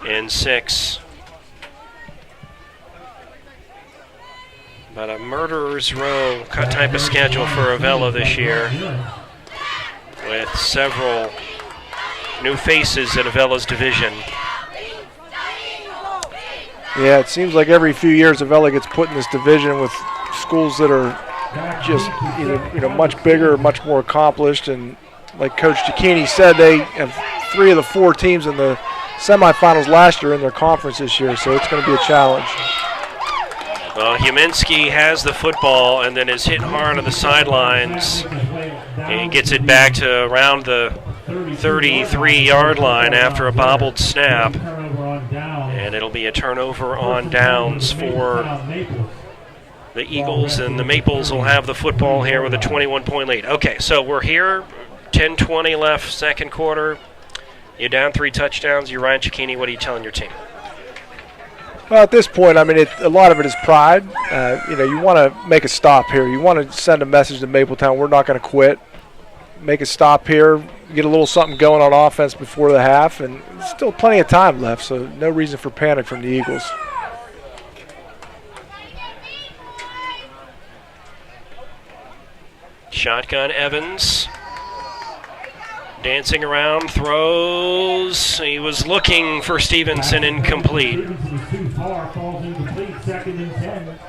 and 6. But a murderer's row type of schedule for Avella this year, with several new faces in Avella's division. Yeah, it seems like every few years Avella gets put in this division with schools that are just either much bigger, much more accomplished, and like Coach Cicchini said, they have 3 of the 4 teams in the semifinals last year in their conference this year, so it's going to be a challenge. Well, Huminski has the football and then is hit hard on the sidelines. And he gets it back to around the 33-yard line after a bobbled snap. And it'll be a turnover on downs for the Eagles, and the Maples will have the football here with a 21-point lead. Okay, so we're here, 10:20 left, second quarter. You're down 3 touchdowns. You're Ryan Cicchini. What are you telling your team? Well, at this point, I mean, a lot of it is pride. You want to make a stop here. You want to send a message to Mapletown, we're not going to quit. Make a stop here, get a little something going on offense before the half, and still plenty of time left, so no reason for panic from the Eagles. Shotgun Evans. Dancing around, throws. He was looking for Stevenson, incomplete.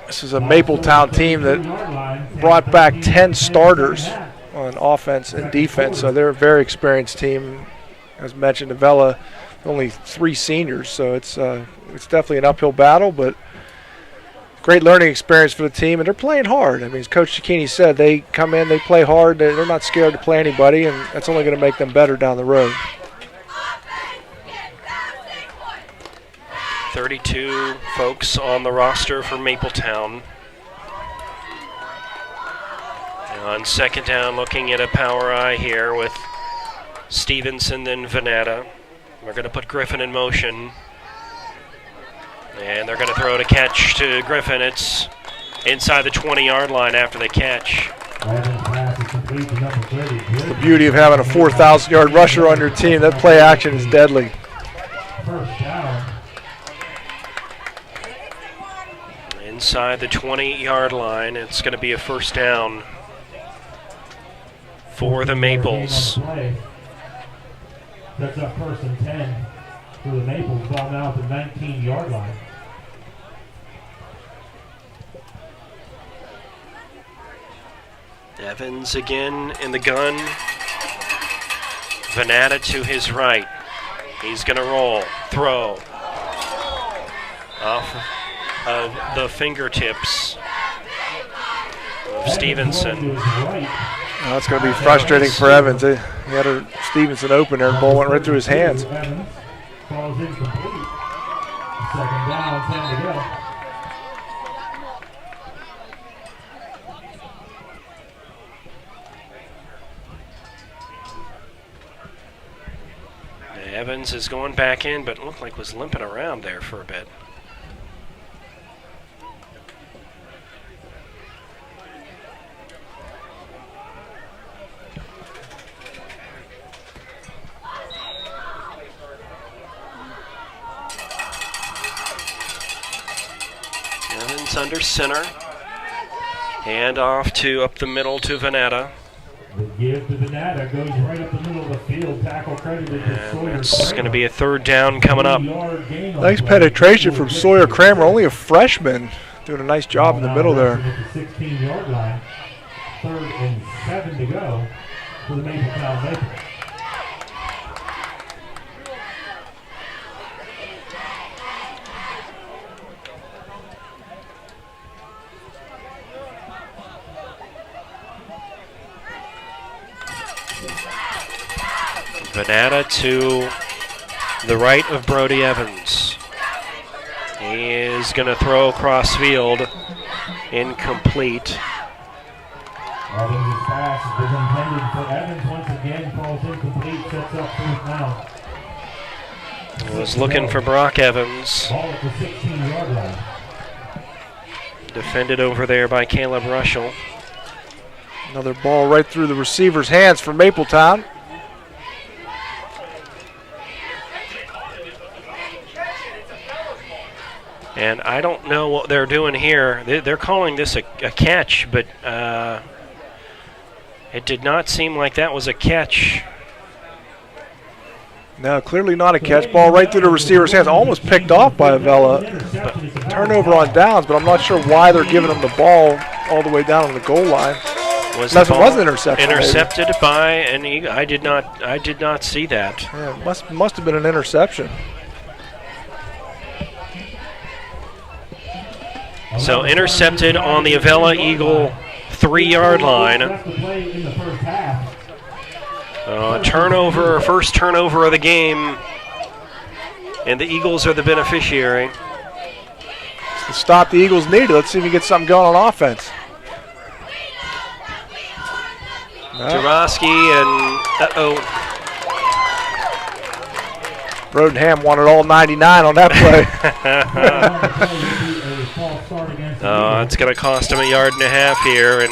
This is a Mapletown team that brought back 10 starters on offense and defense, so they're a very experienced team. As mentioned, Avella, only 3 seniors, so it's definitely an uphill battle, but great learning experience for the team, and they're playing hard. I mean, as Coach Cicchini said, they come in, they play hard, they're not scared to play anybody, and that's only going to make them better down the road. 32 folks on the roster for Mapletown. On second down, looking at a power eye here with Stevenson and Venata. We're going to put Griffin in motion. And they're going to throw to catch to Griffin. It's inside the 20-yard line after the catch. It's the beauty of having a 4,000-yard rusher on your team. That play action is deadly. Inside the 20-yard line, it's going to be a first down for the Maples. That's up 1st and 10 for the Maples, ball now at the 19-yard line. Evans again in the gun. Venata to his right. He's going to roll, throw. Off of the fingertips of Stevenson. That's going to be frustrating for Evans. He had Stevenson open there, the ball went right through his hands. Ball's incomplete. Second down, 10 to go. Evans is going back in, but looked like was limping around there for a bit. It's under center. Hand off to up the middle to Veneta. The give to Veneta goes right up the middle of the field. Tackle credited to Sawyer. It's going to be a third down coming up. Nice penetration from Sawyer Kramer, only a freshman, doing a nice job in the middle there. At the 16-yard line. 3rd and 7 to go for the Mapletown Maples. Veneta to the right of Brody Evans. He is going to throw across field. Incomplete. Evans' pass was intended for Evans once again, falls incomplete, sets up 4th down. Was looking for Brock Evans. Ball at the 16-yard line. Defended over there by Caleb Rushell. Another ball right through the receiver's hands for Mapletown. And I don't know what they're doing here. They're calling this a catch, but it did not seem like that was a catch. No, clearly not a catch. Ball right through the receiver's hands. Almost picked off by Avella. Turnover on downs, but I'm not sure why they're giving him the ball all the way down on the goal line. Unless it was an interception. Intercepted by an Eagle. I did not see that. Yeah, it must have been an interception. So intercepted on the Avella Eagle 3-yard line. Turnover, first turnover of the game, and the Eagles are the beneficiary. It's the stop the Eagles needed. Let's see if we get something going on offense. Jurowski and Brodenham wanted all 99 on that play. It's going to cost him a yard and a half here, and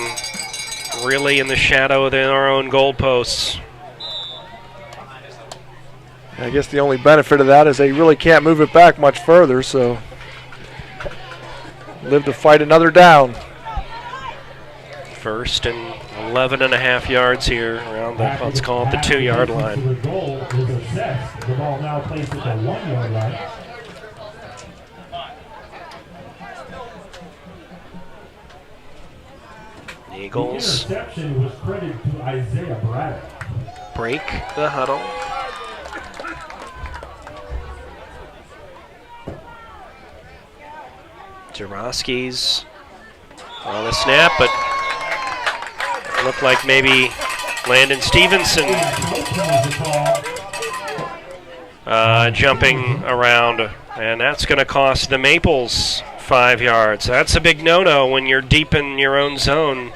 really in the shadow of our own goalposts. I guess the only benefit of that is they really can't move it back much further, so live to fight another down. 1st and 11 and a half yards here around the, let's call it the 2-yard line. The goal is assessed. The ball now placed at the 1-yard line. Eagles The interception was credited to Isaiah Braddock. break the huddle. Jurowski's on the snap, but it looked like maybe Landon Stevenson jumping around, and that's going to cost the Maples 5 yards. That's a big no-no when you're deep in your own zone.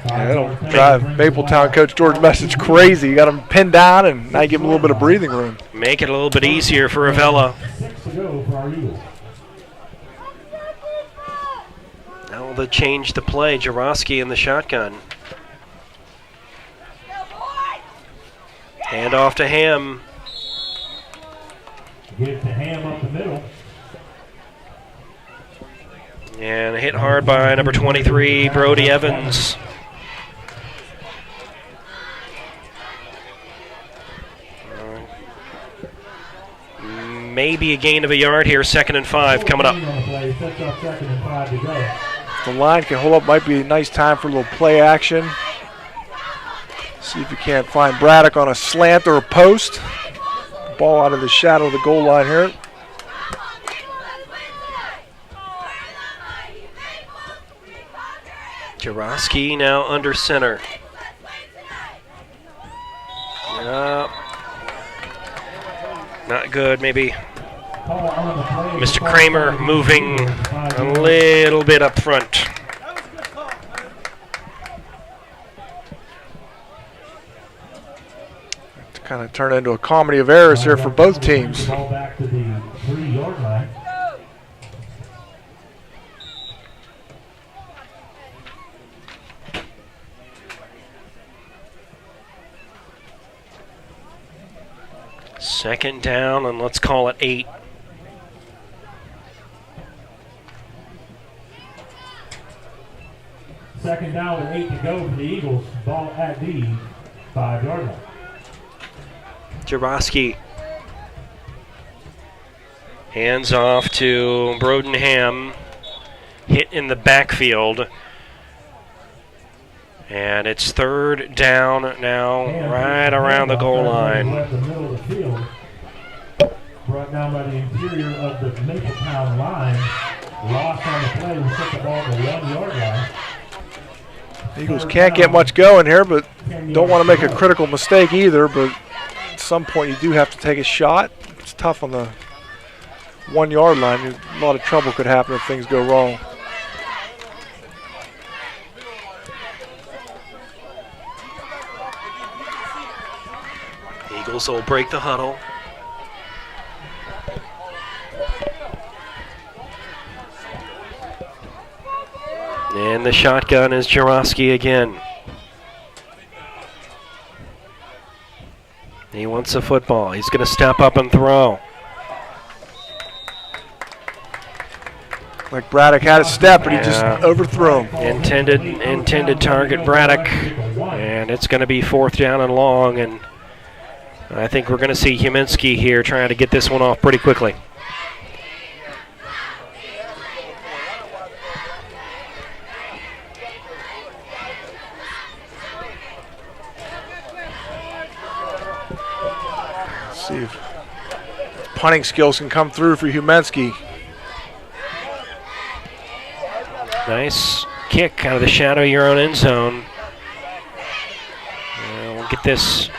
Yeah, it'll drive Mapletown coach George Message crazy. You got him pinned down, and now you give him a little bit of breathing room. Make it a little bit easier for Avella. 6 to go for our Eagles. Now they'll change the play. Jurowski in the shotgun. Hand off to Ham. Give to Ham up the middle. And hit hard by number 23, Brody Evans. Maybe a gain of a yard here, 2nd and 5 coming up. The line can hold up, might be a nice time for a little play action. See if you can't find Braddock on a slant or a post. Ball out of the shadow of the goal line here. Jurowski now under center. Not good, maybe. Mr. Kramer moving a little bit up front. To kind of turn into a comedy of errors here for both teams. Ball back to the 3-yard line. Second down, and let's call it 8. Second down with 8 to go for the Eagles. Ball at the 5-yard line. Jaroski. Hands off to Brodenham. Hit in the backfield. And it's third down now, right around the goal line. Left the middle of the field. Brought down by the interior of the Mapletown line. Lost on the play. We set the ball to the 1-yard line. Eagles can't get much going here, but don't want to make a critical mistake either. But at some point, you do have to take a shot. It's tough on the 1-yard line. A lot of trouble could happen if things go wrong. Eagles will break the huddle. And the shotgun is Jaroski again. He wants the football. He's going to step up and throw. Like Braddock had a step, but he just overthrew him. Intended target Braddock. And it's going to be 4th down and long. And I think we're going to see Huminski here trying to get this one off pretty quickly. See if punting skills can come through for Huminski. Nice kick out of the shadow of your own end zone. We'll get this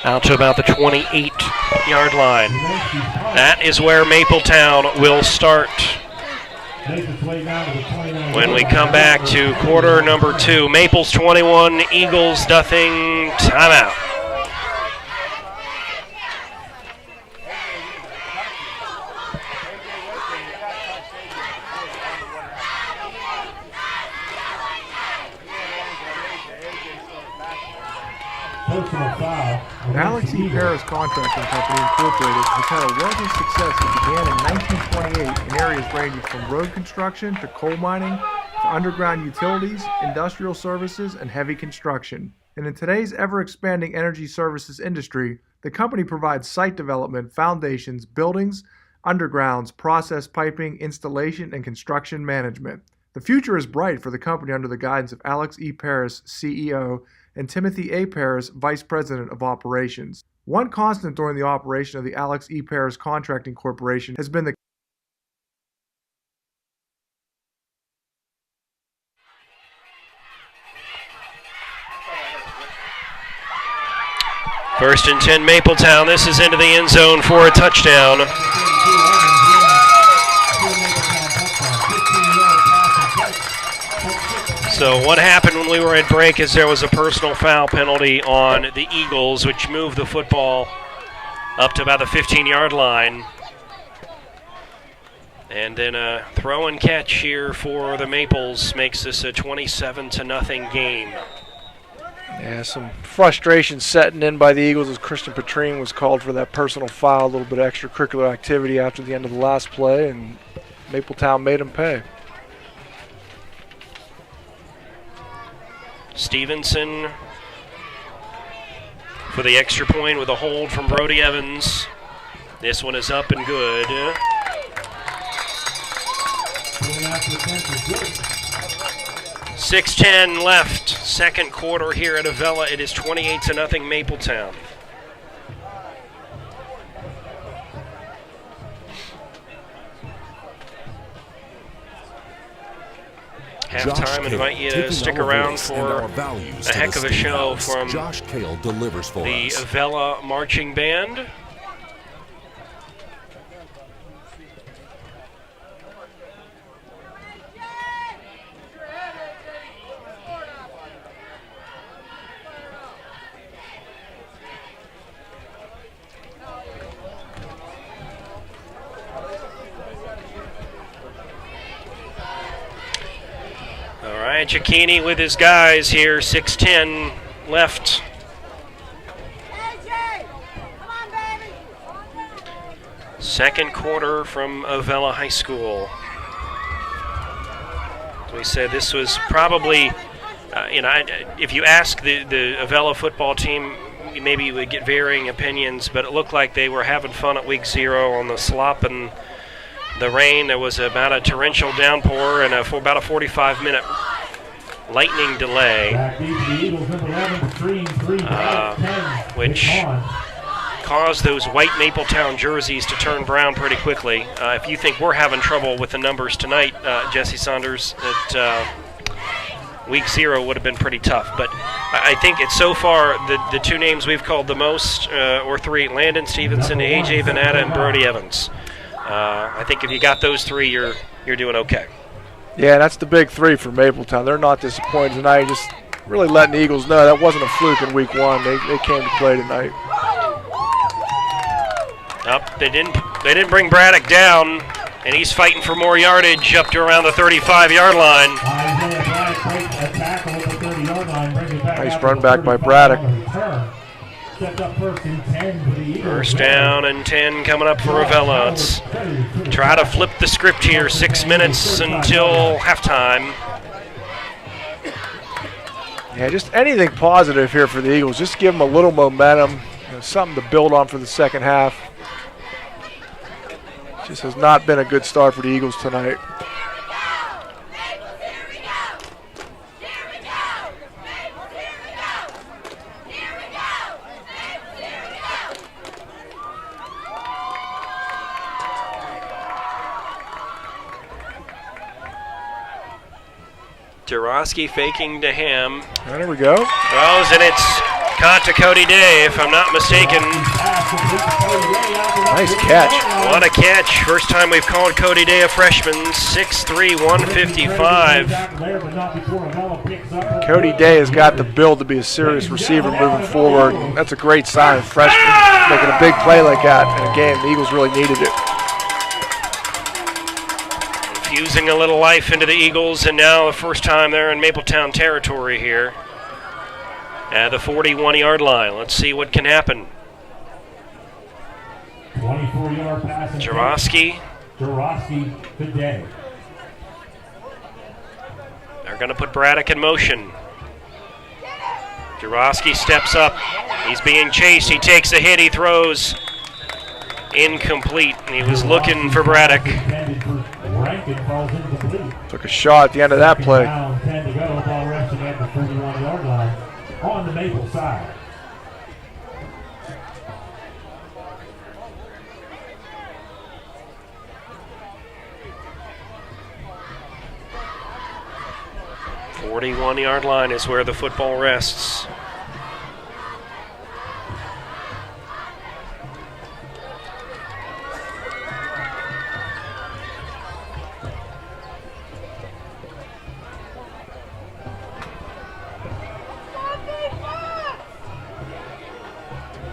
out to about the 28-yard line. That is where Mapletown will start. When we come back to quarter number 2, Maples 21, Eagles nothing, timeout. Alex E. Paris Contracting Company Incorporated has had a wealth of success that began in 1928 in areas ranging from road construction to coal mining to underground utilities, industrial services, and heavy construction. And in today's ever-expanding energy services industry, the company provides site development, foundations, buildings, undergrounds, process piping, installation, and construction management. The future is bright for the company under the guidance of Alex E. Paris, CEO, and Timothy A. Paris, Vice President of Operations. One constant during the operation of the Alex E. Paris Contracting Corporation has been the First and 10, Mapletown. This is into the end zone for a touchdown. So what happened when we were at break is there was a personal foul penalty on the Eagles, which moved the football up to about the 15-yard line. And then a throw and catch here for the Maples makes this a 27-0 game. Yeah, some frustration setting in by the Eagles as Christian Petrine was called for that personal foul, a little bit of extracurricular activity after the end of the last play, and Mapletown made him pay. Stevenson for the extra point with a hold from Brody Evans. This one is up and good. 6:10 left, second quarter here at Avella. It is 28-0 Mapletown. Halftime, invite you to stick around for a heck of a show from Josh Cale delivers for the us. Avella Marching Band. Ryan Cicchini with his guys here, 6:10 left. Second quarter from Avella High School. We said this was probably if you ask the Avella football team, maybe you would get varying opinions, but it looked like they were having fun at week 0 on the slop and the rain. There was about a torrential downpour and about a 45-minute lightning delay, which caused those white Mapletown jerseys to turn brown pretty quickly. If you think we're having trouble with the numbers tonight, Jesse Saunders, week 0 would have been pretty tough. But I think it's so far the 2 names we've called the most, or 3, Landon Stevenson, AJ Venata, and Brody Evans. I think if you got those 3, you're doing okay. Yeah, that's the big 3 for Mapletown. They're not disappointed tonight. Just really letting the Eagles know that wasn't a fluke in week 1. They came to play tonight. They didn't bring Braddock down, and he's fighting for more yardage up to around the 35-yard line. Nice run back by Braddock. First down and 10 coming up for Avella. Let's try to flip the script here. 6 minutes until halftime. Yeah, just anything positive here for the Eagles. Just give them a little momentum, something to build on for the second half. Just has not been a good start for the Eagles tonight. Jarosky faking to him. There we go. Throws, and it's caught to Cody Day, if I'm not mistaken. Nice catch. What a catch. First time we've called Cody Day a freshman. 6'3", 155. Cody Day has got the build to be a serious receiver moving forward. That's a great sign. Freshman making a big play like that in a game. The Eagles really needed it. Infusing a little life into the Eagles, and now the first time they're in Mapletown territory here at the 41-yard line. Let's see what can happen. 24-yard pass. Jarosky. Good day. They're going to put Braddock in motion. Jarosky steps up. He's being chased. He takes a hit. He throws. Incomplete. He was looking for Braddock. Took a shot at the end of that play. 10 to go. Ball resting at the 41-yard line on the Maple side. The 41-yard line is where the football rests.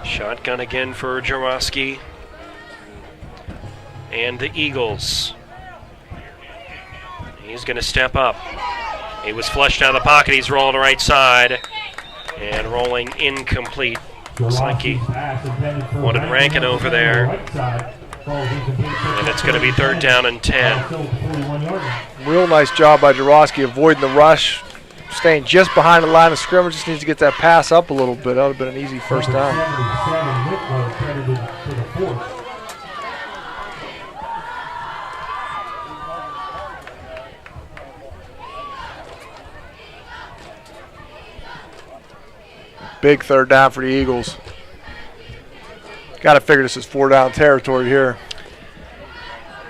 Shotgun again for Jarosky and the Eagles. He's going to step up. He was flushed out of the pocket. He's rolling the right side and rolling incomplete. Looks like he wanted Rankin over there. And it's going to be 3rd down and 10. Real nice job by Jarosky avoiding the rush. Staying just behind the line of scrimmage, just needs to get that pass up a little bit. That would have been an easy first down. Big 3rd down for the Eagles. Got to figure this is 4-down territory here.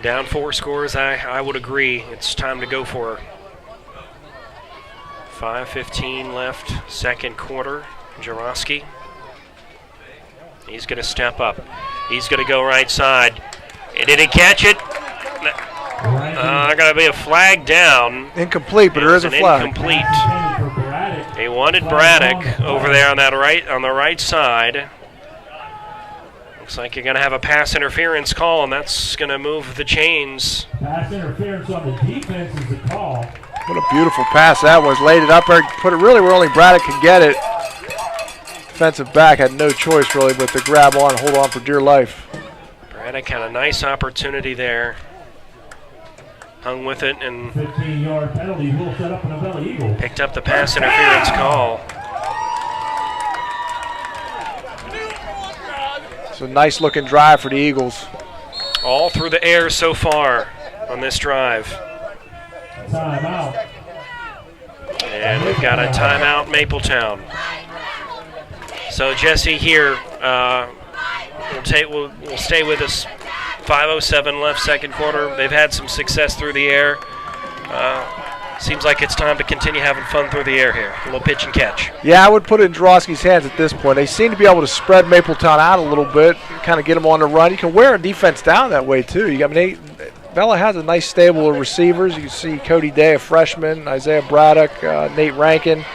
Down 4 scores, I would agree. It's time to go for her. 5:15 left, second quarter. Jarosky. He's going to step up. He's going to go right side. Did he catch it? Going to be a flag down. Incomplete, but there is a flag. Incomplete. They wanted Braddock over there on the right side. Looks like you're going to have a pass interference call, and that's going to move the chains. Pass interference on the defense is the call. What a beautiful pass that was. Laid it up there, put it really where only Braddock could get it. Defensive back had no choice really but to grab on and hold on for dear life. Braddock had a nice opportunity there. hung with it and 15-yard penalty will set up an Avella Eagle. picked up the pass interference call. It's a nice looking drive for the Eagles. All through the air so far on this drive. Timeout. And we've got a timeout, Mapletown. So Jesse here, we'll stay with us. 5:07 left, second quarter. They've had some success through the air. Seems like it's time to continue having fun through the air here. A little pitch and catch. Yeah, I would put it in Jaworski's hands at this point. They seem to be able to spread Mapletown out a little bit, kind of get them on the run. You can wear a defense down that way too. Avella has a nice stable of receivers. You can see Cody Day, a freshman, Isaiah Braddock, Nate Rankin.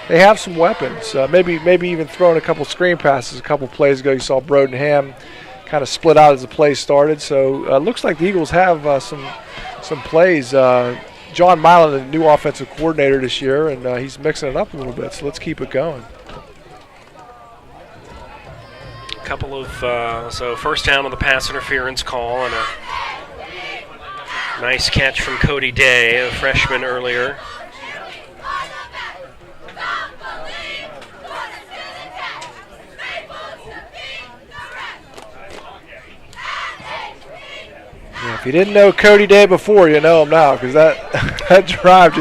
They have some weapons. Maybe even throwing a couple screen passes a couple plays ago. You saw Brodenham kind of split out as the play started. So looks like the Eagles have some plays. John Milan, the new offensive coordinator this year, and he's mixing it up a little bit. So let's keep it going. Couple of so first down on the pass interference call and a nice catch from Cody Day, a freshman earlier. Yeah, if you didn't know Cody Day before, you know him now, because that drive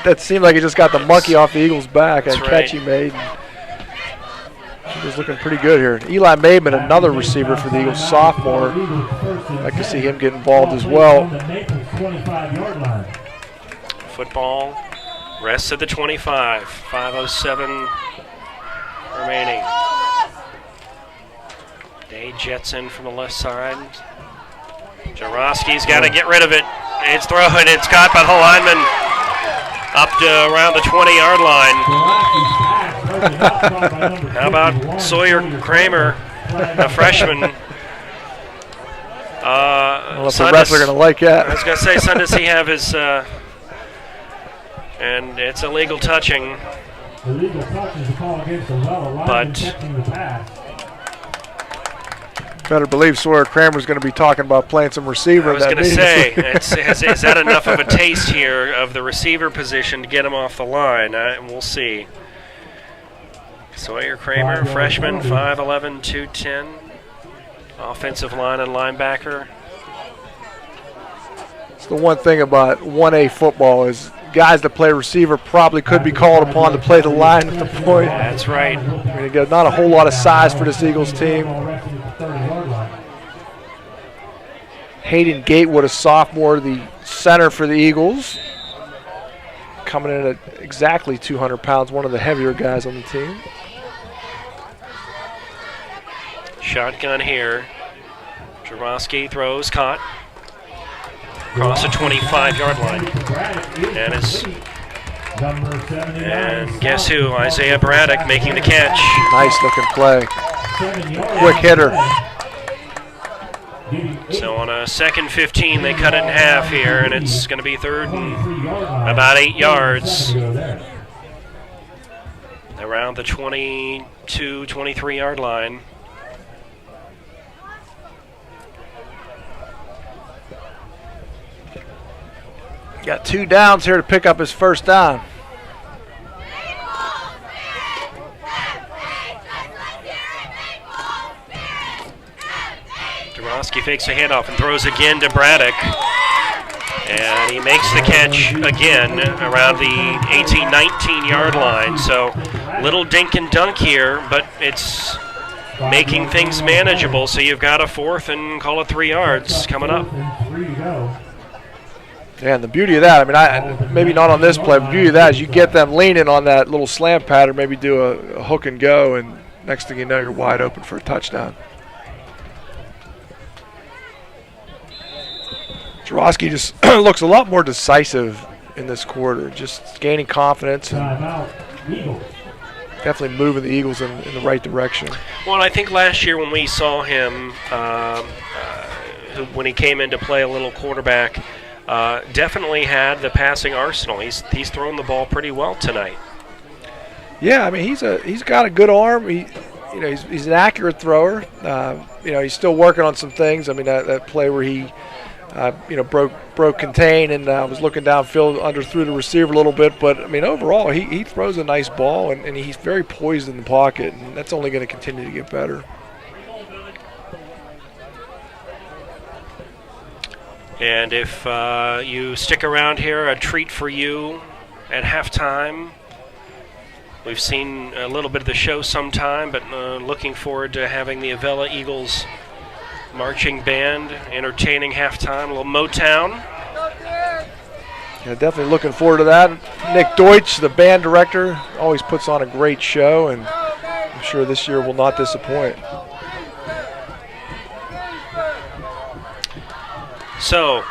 that seemed like he just got the monkey off the Eagles' back. That catch he made. He was looking pretty good here. Eli Maidman, another receiver for the Eagles, sophomore. I'd like to see him get involved as well. Football, rest of the 25. 5:07 remaining. Day jets in from the left side. Jaworski's got to get rid of it. It's thrown. It's caught by the lineman up to around the 20-yard line. How about Sawyer Kramer, a freshman? Well, if the refs are going to like that. I was going to say, son, does he have his... and it's illegal touching. Illegal touching is a call against Avella. But... Better believe Sawyer Kramer's going to be talking about playing some receiver. I was going to say, is that enough of a taste here of the receiver position to get him off the line? We'll see. Sawyer Kramer, freshman, 5'11", 210. Offensive line and linebacker. It's the one thing about 1A football is guys that play receiver probably could be called upon to play the line at the point. That's right. I mean, you got not a whole lot of size for this Eagles team. Hayden Gatewood, a sophomore, the center for the Eagles. Coming in at exactly 200 pounds, one of the heavier guys on the team. Shotgun here. Jaworski throws, caught. Across the 25-yard line. And guess who? Isaiah Braddock making the catch. Nice looking play. Quick hitter. So on a second 15, they cut it in half here, and it's going to be third and about 8 yards. Around the 22, 23-yard line. Got 2 downs here to pick up his first down. Jaworski fakes a handoff and throws again to Braddock. And he makes the catch again around the 18, 19-yard line. So little dink and dunk here, but it's making things manageable. So you've got a fourth and call it 3 yards coming up. Yeah, and the beauty of that, I mean, maybe not on this play, but the beauty of that is you get them leaning on that little slant pattern, maybe do a hook and go, and next thing you know, you're wide open for a touchdown. Jaworski just looks a lot more decisive in this quarter, just gaining confidence and definitely moving the Eagles in the right direction. Well, I think last year when we saw him, when he came in to play a little quarterback, definitely had the passing arsenal. He's thrown the ball pretty well tonight. Yeah, I mean he's got a good arm. He's an accurate thrower. He's still working on some things. I mean that play where he broke contain and was looking downfield, underthrew the receiver a little bit. But, I mean, overall, he throws a nice ball, and he's very poised in the pocket, and that's only going to continue to get better. And if you stick around here, a treat for you at halftime. We've seen a little bit of the show sometime, but looking forward to having the Avella Eagles marching band entertaining halftime. A little Motown. Yeah, definitely looking forward to that. Nick Deutsch, the band director, always puts on a great show, and I'm sure this year will not disappoint. So,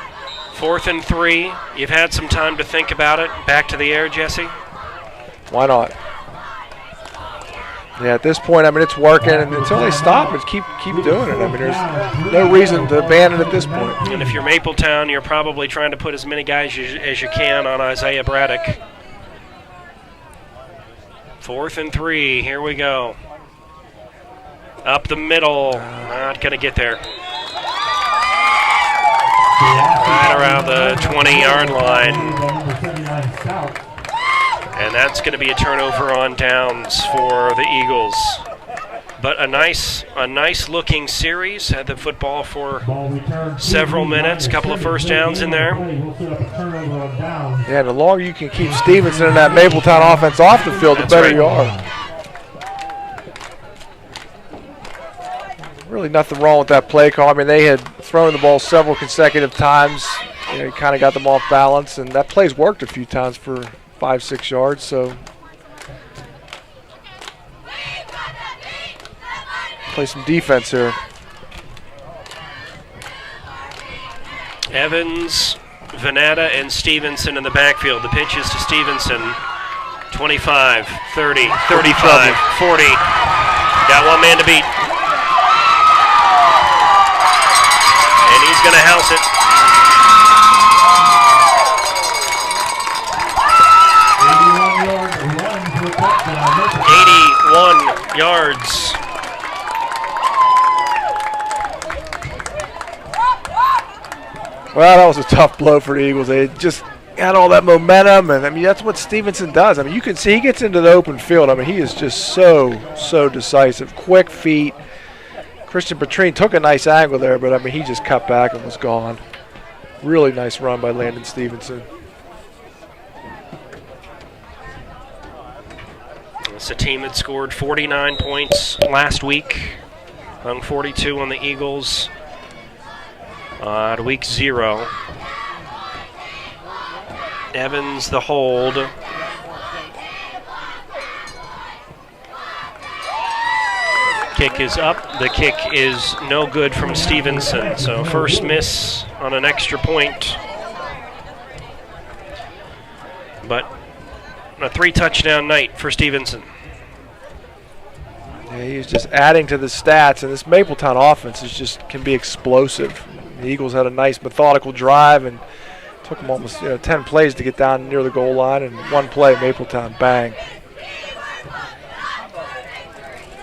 4th and 3. You've had some time to think about it. Back to the air, Jesse? Why not? Yeah, at this point, I mean, it's working, and until they stop it, keep doing it. I mean, there's no reason to abandon it at this point. And if you're Mapletown, you're probably trying to put as many guys as you can on Isaiah Braddock. 4th and 3, here we go. Up the middle, not going to get there. Right around the 20-yard line. And that's going to be a turnover on downs for the Eagles. But a nice looking series. Had the football for several minutes, a couple of first downs in there. Yeah, the longer you can keep Stevenson and that Mapletown offense off the field, the better you are. Really nothing wrong with that play call. I mean, they had thrown the ball several consecutive times. You know, you kind of got them off balance, and that play's worked a few times for 5-6 yards, so play some defense here. Evans, Venata, and Stevenson in the backfield. The pitch is to Stevenson. 25, 30, 35, 40. Got one man to beat. And he's going to house it. 81 yards. Well, that was a tough blow for the Eagles. They just had all that momentum, and I mean that's what Stevenson does. I mean, you can see he gets into the open field. I mean, he is just so decisive, quick feet. Christian Petrine took a nice angle there, but I mean he just cut back and was gone. Really nice run by Landon Stevenson. It's a team that scored 49 points last week, hung 42 on the Eagles at week 0. Evans the hold. Kick is up. The kick is no good from Stevenson. So first miss on an extra point. But a 3-touchdown night for Stevenson. Yeah, he's just adding to the stats, and this Mapletown offense can be explosive. The Eagles had a nice methodical drive and took them almost 10 plays to get down near the goal line, and one play, Mapletown, bang.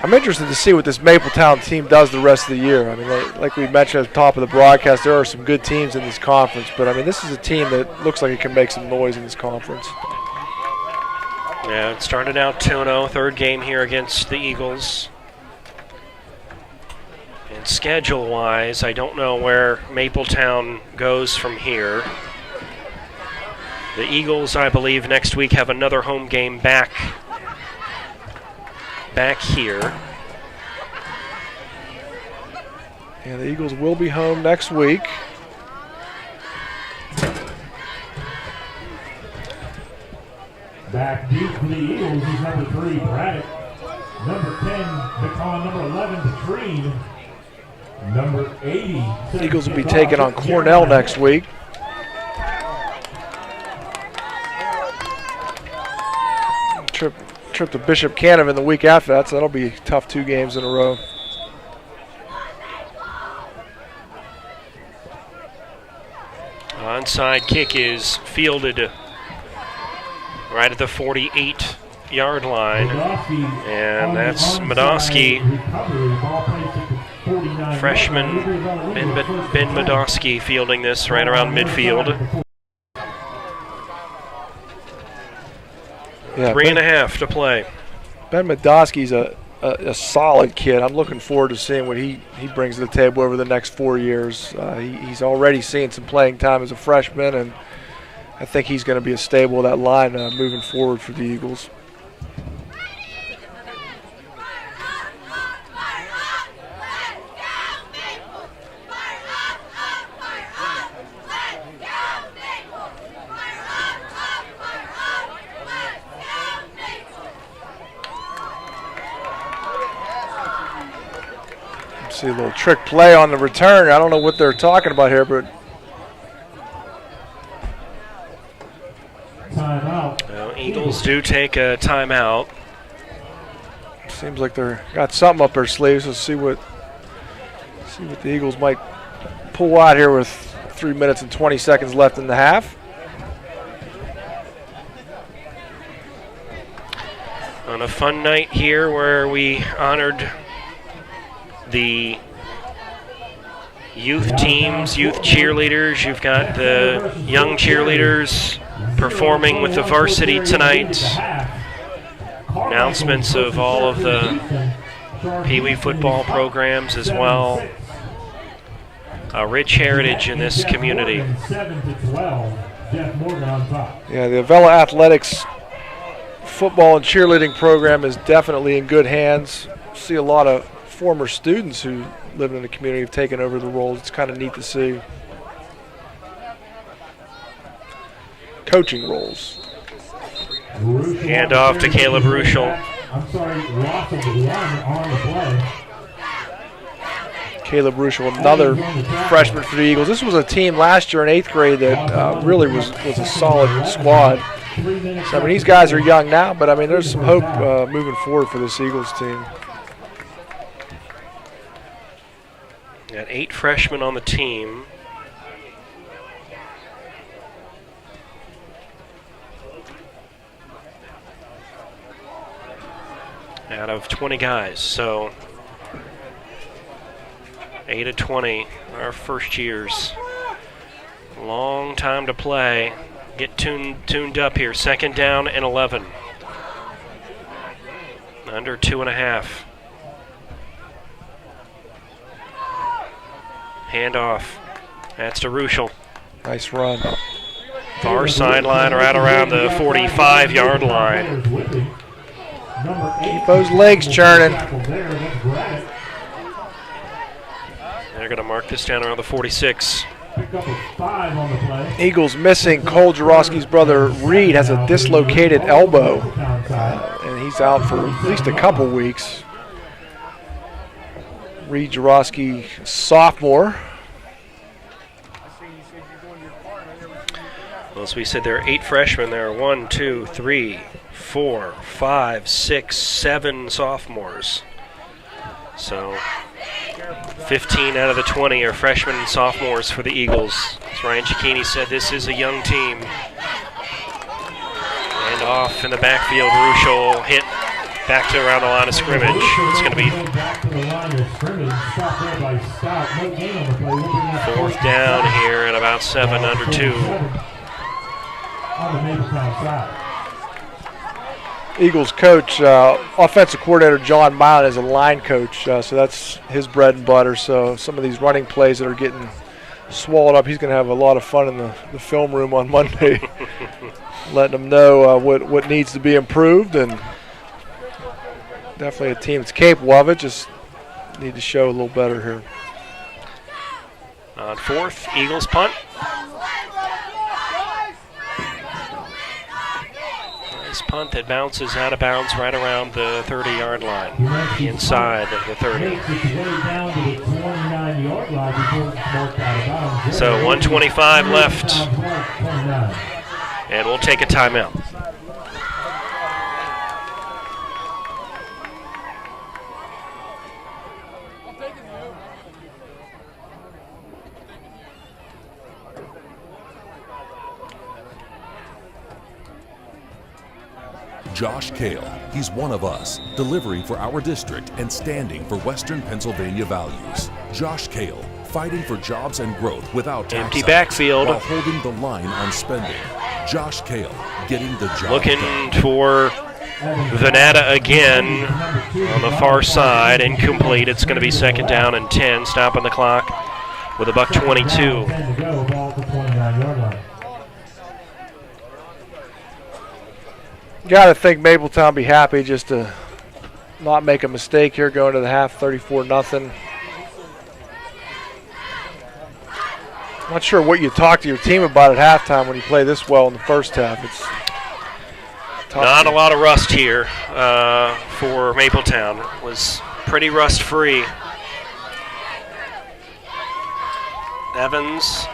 I'm interested to see what this Mapletown team does the rest of the year. I mean, like we mentioned at the top of the broadcast, there are some good teams in this conference, but I mean, this is a team that looks like it can make some noise in this conference. Yeah, it started out 2-0, third game here against the Eagles. And schedule-wise, I don't know where Mapletown goes from here. The Eagles, I believe, next week have another home game back here. Yeah, the Eagles will be home next week. Back deep for the Eagles is number 3, Braddock. Number 10, McCall. Number 11, Petrine. Number 80. Eagles will be taking on Cornell next week. Trip to Bishop Canevin the week after that, so that'll be tough 2 games in a row. Onside kick is fielded right at the 48-yard line, and that's Medoski. Freshman Ben Medosky fielding this right around midfield. Yeah, 3.5 to play. Ben Medosky's a solid kid. I'm looking forward to seeing what he brings to the table over the next 4 years. He's already seen some playing time as a freshman, and I think he's going to be a staple of that line moving forward for the Eagles. See a little trick play on the return. I don't know what they're talking about here, but timeout. Well, Eagles do take a timeout. seems like they're got something up their sleeves. Let's see what the Eagles might pull out here with 3 minutes and 20 seconds left in the half. On a fun night here where we honored the youth teams, youth cheerleaders. You've got the young cheerleaders performing with the varsity tonight. Announcements of all of the Pee Wee football programs as well. A rich heritage in this community. Yeah, the Avella Athletics football and cheerleading program is definitely in good hands. See a lot of former students who live in the community have taken over the roles. It's kind of neat to see. Coaching roles. Hand off to Caleb Ruschel. I'm sorry, loss of the on the play. Caleb Ruschel, another freshman for the Eagles. This was a team last year in 8th grade that really was a solid squad. So, I mean, these guys are young now, but, I mean, there's some hope moving forward for this Eagles team. Got 8 freshmen on the team. Out of 20 guys, so 8 of 20, our first years. Long time to play. Get tuned up here. 2nd down and 11. Under 2.5. Hand off. That's to Ruschel. Nice run. Far sideline right around the 45-yard line. Keep those legs churning. They're going to mark this down around the 46. Eagles missing Cole Jarosky's brother Reed has a dislocated elbow, and he's out for at least a couple weeks. Reed Jarosky, sophomore. Well, as we said, there are 8 freshmen. There are 1, 2, 3, 4, 5, 6, 7 sophomores. So 15 out of the 20 are freshmen and sophomores for the Eagles. As Ryan Cicchini said, this is a young team. And off in the backfield, Ruschel hit back to around the line of scrimmage. It's going to be 4th down here at about 7 under 2. On the Mapletown side. Eagles coach, offensive coordinator John Milan is a line coach, so that's his bread and butter. So some of these running plays that are getting swallowed up, he's going to have a lot of fun in the film room on Monday, letting them know what needs to be improved, and definitely a team that's capable of it. Just need to show a little better here. On 4th, Eagles punt. Punt that bounces out of bounds right around the 30-yard line, inside of the 30. So 1:25 left, and we'll take a timeout. Josh Kale, he's one of us, delivering for our district and standing for Western Pennsylvania values. Josh Kale, fighting for jobs and growth without tax Empty hikes backfield. while holding the line on spending. Josh Kale, getting the job Looking done. for Venata again on the far side, incomplete. It's going to be 2nd down and 10, stopping the clock with a buck 22. 10 to go, ball at the 29-yard line. Got to think Mapletown be happy just to not make a mistake here going to the half, 34-0. Not sure what you talk to your team about at halftime when you play this well in the first half. It's tough. Not a lot of rust here for Mapletown. It was pretty rust-free. Evans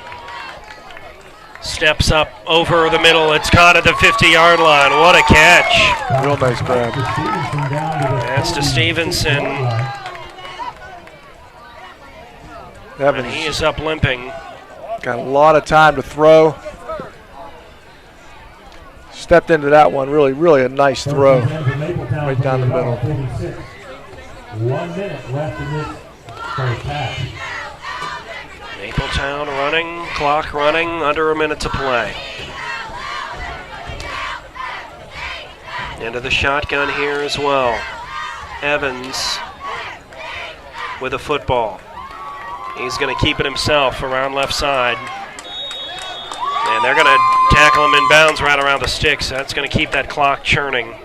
steps up over the middle. It's caught at the 50-yard line. What a catch. Real nice grab. That's to Stevenson. And Evans he is up limping. got a lot of time to throw. Stepped into that one. Really a nice throw. Right down the middle. 1 minute left in this first half. Mapletown running, clock running, under a minute to play. Into the shotgun here as well. Evans with a football. He's going to keep it himself around left side. And they're going to tackle him in bounds right around the sticks. That's going to keep that clock churning.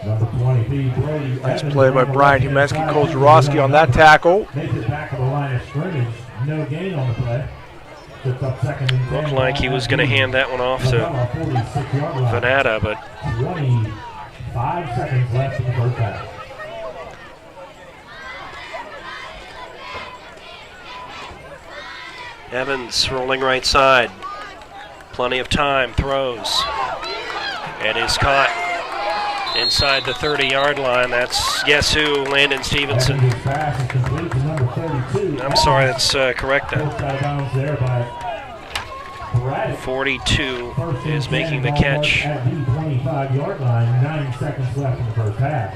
Nice play by Brian Humensky, Koljarowski on that tackle. Takes it back to the line of scrimmage. No gain on the play. Sits up 2nd and 10. Looked like he was going to hand that one off to Venata, but 25 seconds left in the first half. Evans rolling right side. Plenty of time, throws. And is caught inside the 30-yard line. That's, guess who, Landon Stevenson. I'm sorry, that's correct then. 42 is making the catch. At the 25-yard line, 9 seconds left in the first half.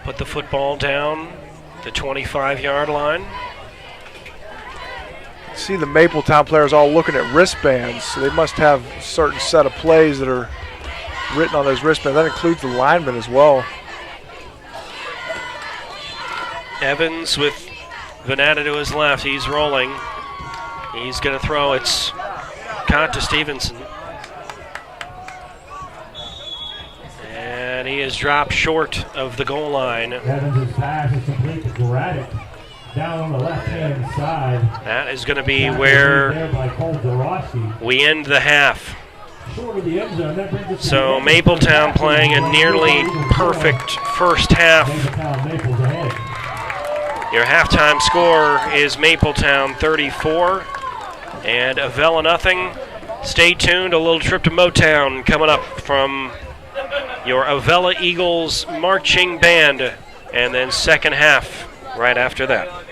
Put the football down, the 25-yard line. See the Mapletown players all looking at wristbands, so they must have a certain set of plays that are written on those wristbands. That includes the linemen as well. Evans with Venata to his left. He's rolling. He's going to throw. It's caught to Stevenson. And he is dropped short of the goal line. Evans' pass is complete to Braddock. Down on the left-hand side. That is going to be where we end the half. So Mapletown playing a nearly perfect first half. Your halftime score is Mapletown 34 and Avella nothing. Stay tuned, a little trip to Motown coming up from your Avella Eagles marching band, and then second half right after that.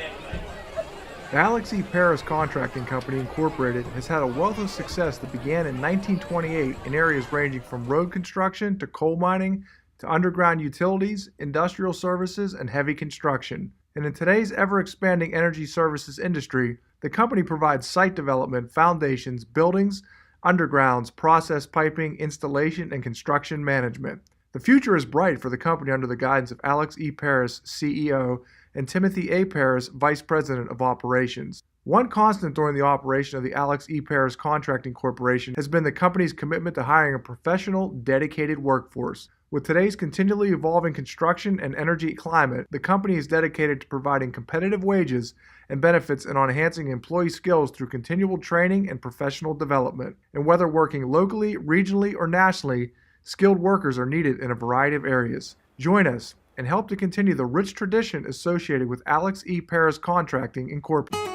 The Alex E. Paris Contracting Company Incorporated has had a wealth of success that began in 1928 in areas ranging from road construction to coal mining to underground utilities, industrial services, and heavy construction. And in today's ever-expanding energy services industry, the company provides site development, foundations, buildings, undergrounds, process piping, installation, and construction management. The future is bright for the company under the guidance of Alex E. Paris, CEO, and Timothy A. Paris, Vice President of Operations. One constant during the operation of the Alex E. Paris Contracting Corporation has been the company's commitment to hiring a professional, dedicated workforce. With today's continually evolving construction and energy climate, the company is dedicated to providing competitive wages and benefits and on enhancing employee skills through continual training and professional development. And whether working locally, regionally, or nationally, skilled workers are needed in a variety of areas. Join us and help to continue the rich tradition associated with Alex E. Paris Contracting Incorporated.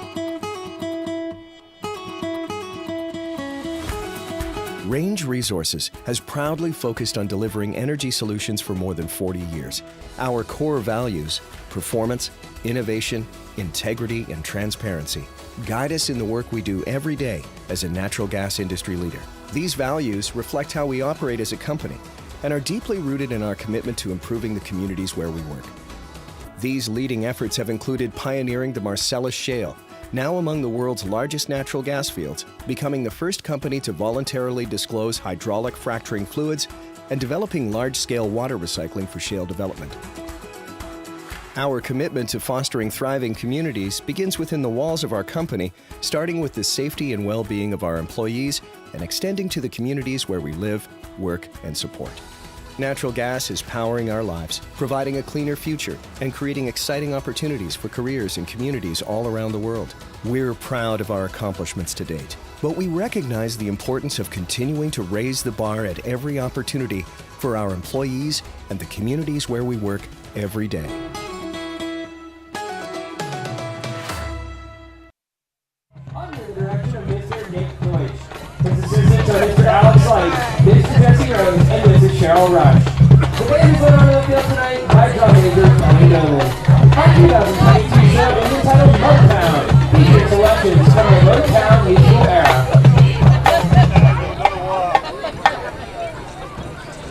Range Resources has proudly focused on delivering energy solutions for more than 40 years. Our core values: performance, innovation, integrity, and transparency guide us in the work we do every day as a natural gas industry leader. These values reflect how we operate as a company and are deeply rooted in our commitment to improving the communities where we work. These leading efforts have included pioneering the Marcellus Shale, now among the world's largest natural gas fields, becoming the first company to voluntarily disclose hydraulic fracturing fluids, and developing large-scale water recycling for shale development. Our commitment to fostering thriving communities begins within the walls of our company, starting with the safety and well-being of our employees and extending to the communities where we live, work, and support. Natural gas is powering our lives, providing a cleaner future, and creating exciting opportunities for careers in communities all around the world. We're proud of our accomplishments to date, but we recognize the importance of continuing to raise the bar at every opportunity for our employees and the communities where we work every day. Under the direction of Mr. Nick Deutsch, his assistants are Mr. Alex Light, Mr. Jesse Rose, and Mrs. Cheryl Rush. The band is put on the field tonight by drum major Tony Nolan. Our 2022 show is entitled Mapletown, featuring selections from the Motown musical era.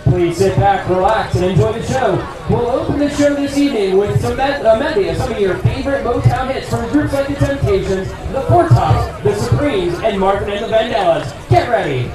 Please sit back, relax, and enjoy the show. We'll open the show this evening with a medley of some of your favorite Motown hits from groups like the Temptations, the Four Tops, the Supremes, and Martin and the Vandellas. Get ready.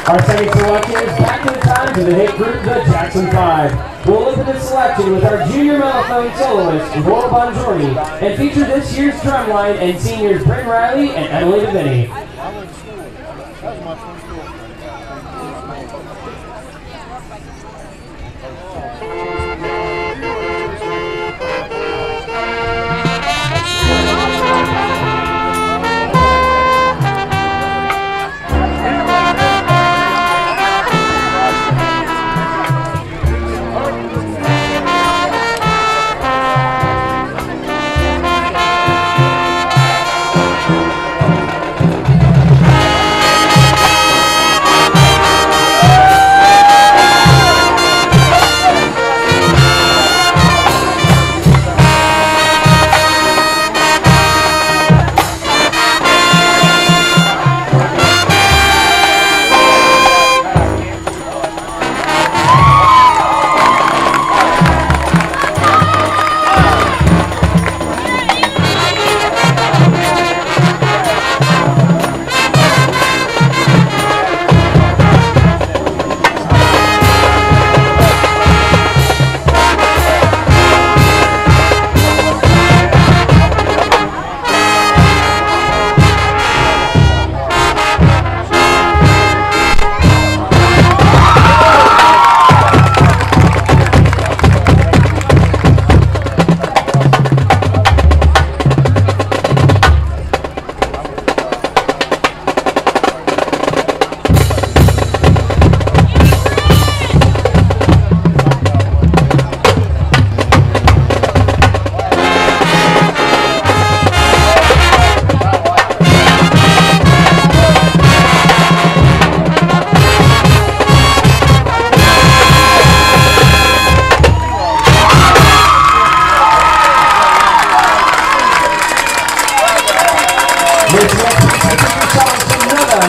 Our second selection is back in time to the hit group, the Jackson 5. We'll open this selection with our junior mellophone soloist, Roy Bongiorni, and feature this year's drumline and seniors Brent Riley and Emily DeVinny. That was my first school.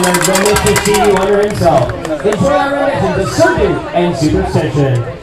honored the Mr. CU Wonder himself. Enjoy our renditions of Surgeon and Superstition.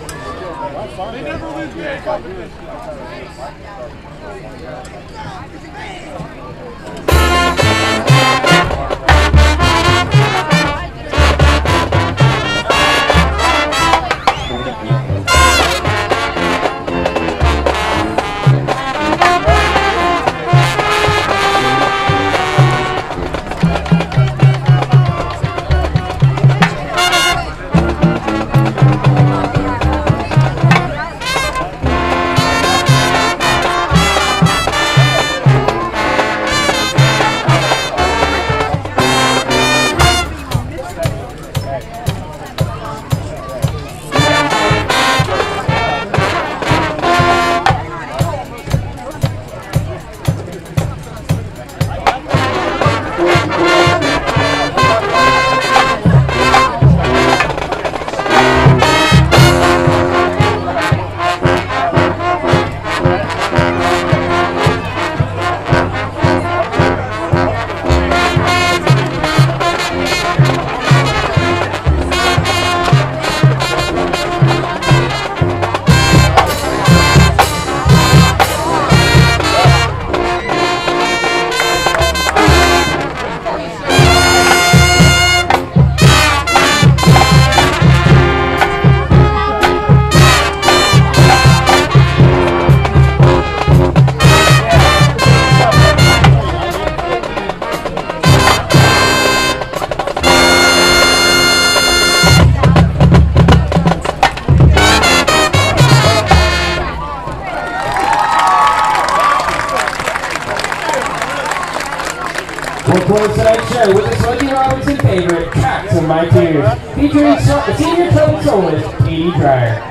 We'll close tonight's show with the Smokey Robinson favorite, Tracks of My Tears, featuring senior trumpet soloist, Katie Dreyer.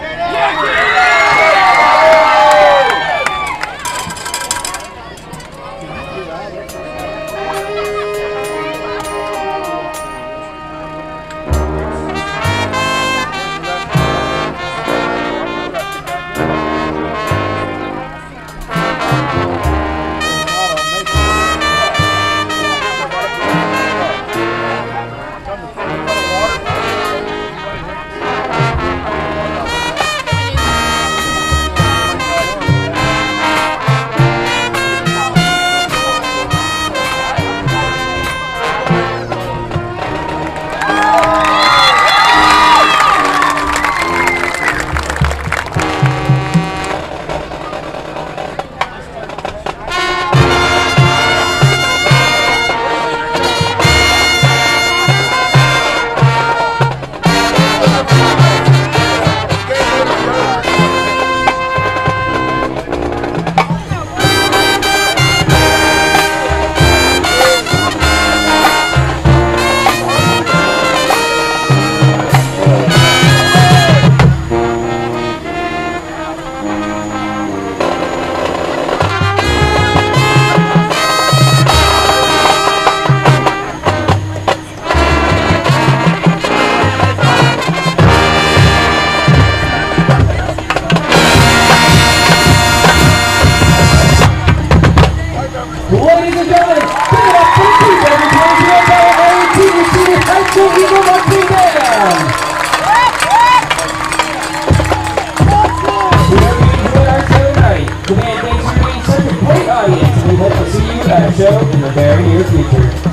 Show in the very near future.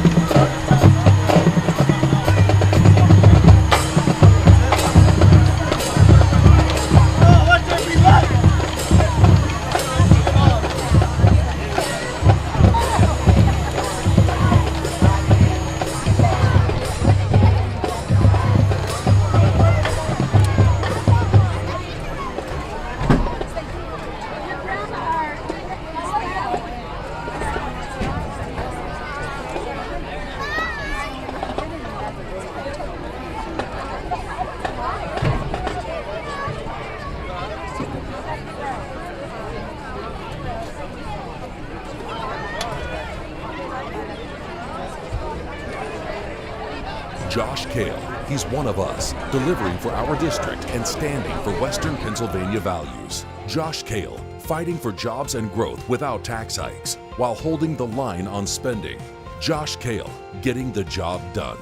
Josh Kale, he's one of us, delivering for our district and standing for Western Pennsylvania values. Josh Kale, fighting for jobs and growth without tax hikes, while holding the line on spending. Josh Kale, getting the job done.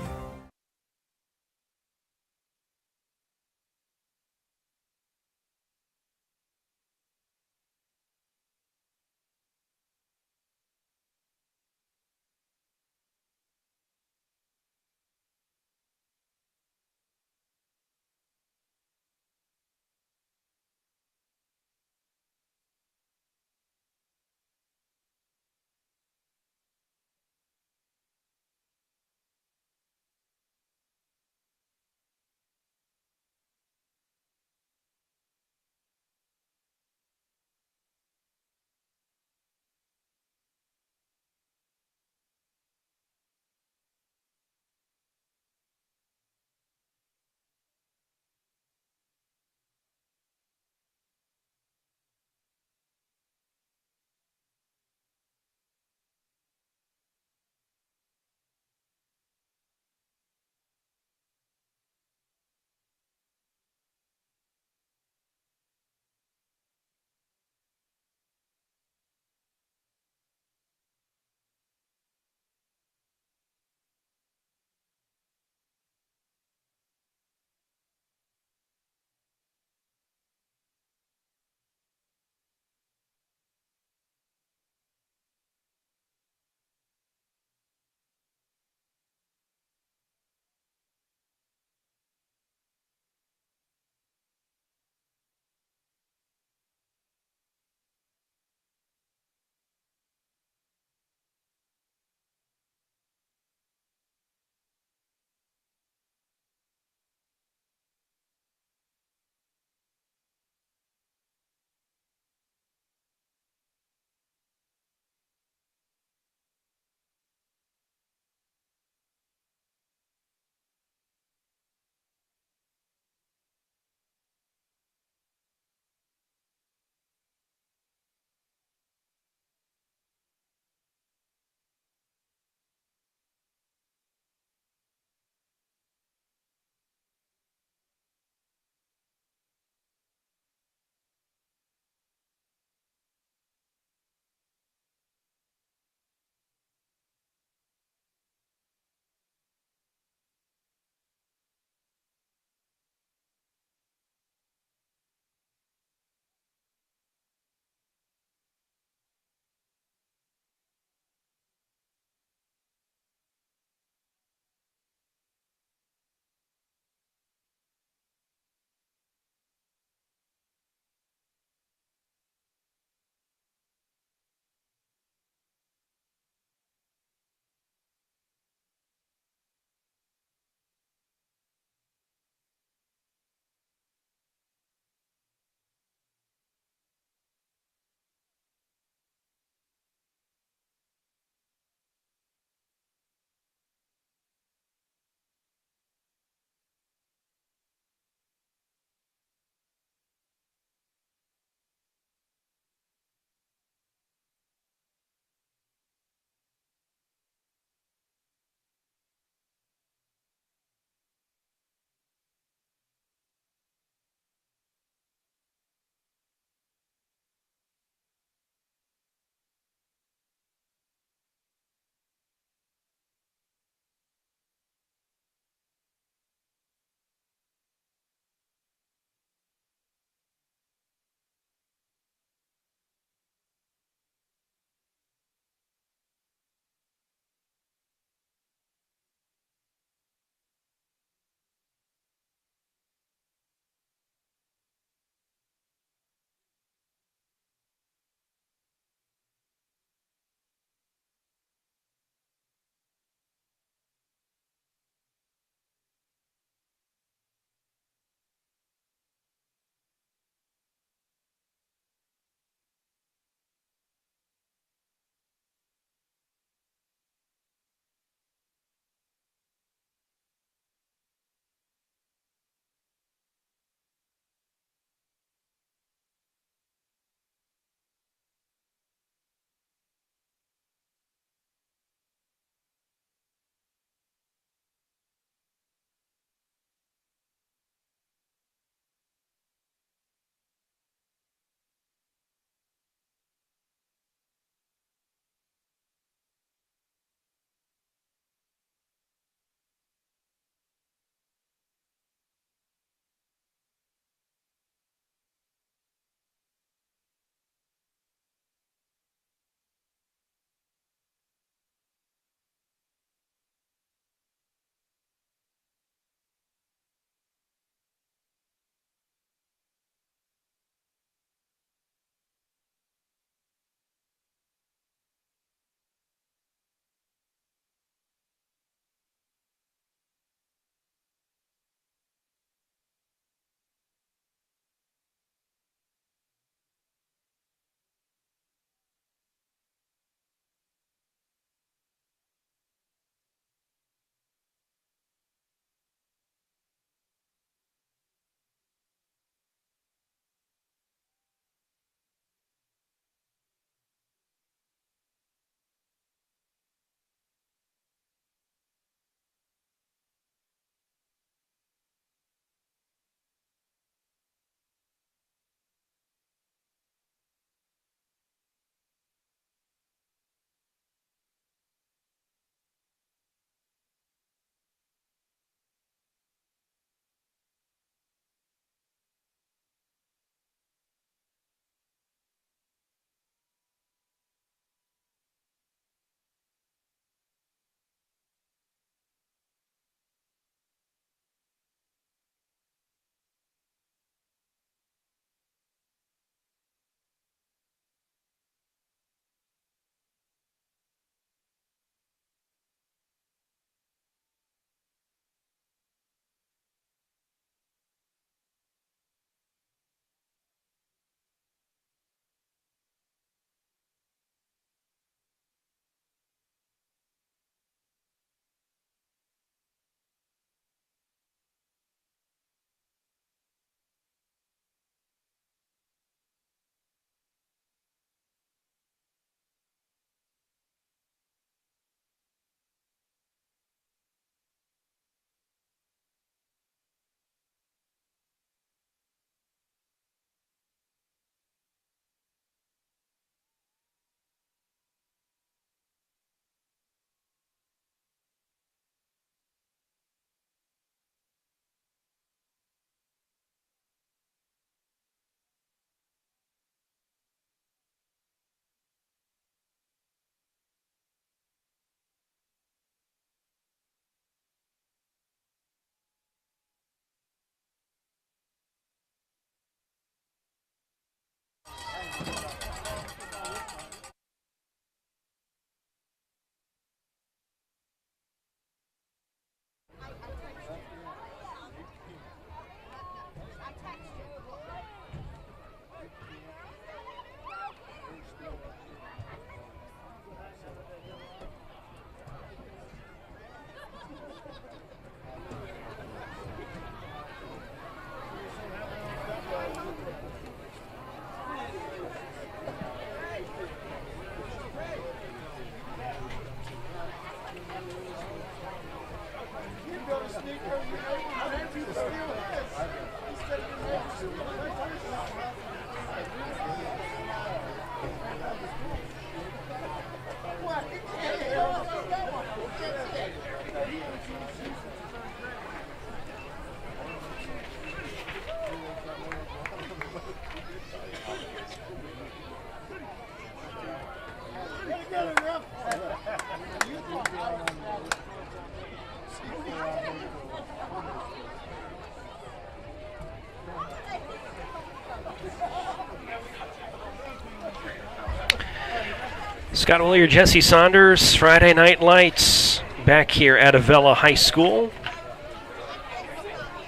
Scott Willier, Jesse Saunders, Friday Night Lights, back here at Avella High School.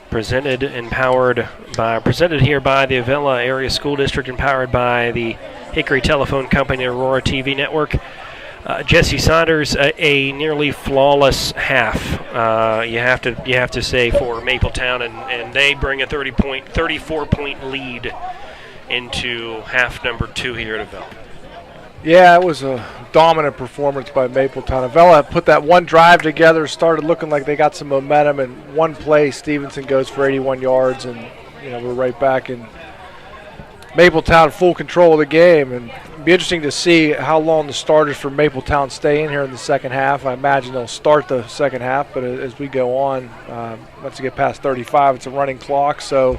Presented here by the Avella Area School District, empowered by the Hickory Telephone Company and Aurora TV Network. Jesse Saunders, a nearly flawless half. You have to say for Mapletown, and they bring a 34-point lead into half number 2 here at Avella. Yeah, it was a dominant performance by Mapletown. Avella put that one drive together, started looking like they got some momentum, and one play, Stevenson goes for 81 yards, and we're right back in Mapletown full control of the game. And it'll be interesting to see how long the starters for Mapletown stay in here in the second half. I imagine they'll start the second half, but as we go on, once you get past 35, it's a running clock, so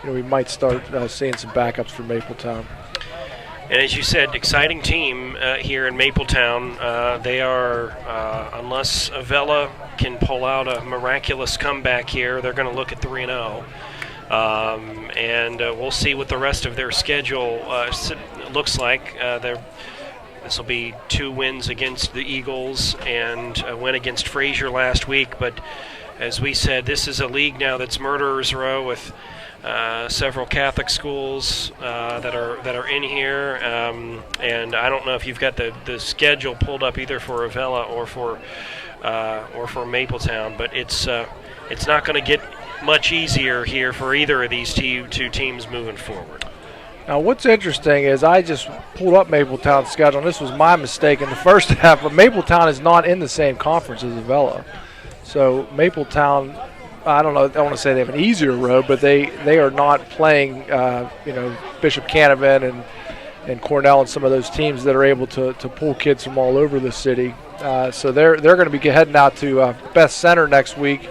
we might start seeing some backups for Mapletown. And as you said, exciting team here in Mapletown. They are, unless Avella can pull out a miraculous comeback here, they're going to look at 3-0. And we'll see what the rest of their schedule looks like. This will be 2 wins against the Eagles and a win against Fraser last week. But as we said, this is a league now that's murderer's row with several Catholic schools that are in here, and I don't know if you've got the schedule pulled up either for Avella or for Mapletown, but it's not going to get much easier here for either of these two teams moving forward. Now, what's interesting is I just pulled up Mapletown's schedule, and this was my mistake in the first half, but Mapletown is not in the same conference as Avella. So Mapletown, I don't know, I don't want to say they have an easier road, but they are not playing, Bishop Canevin and Cornell and some of those teams that are able to pull kids from all over the city. So they're going to be heading out to Beth Center next week,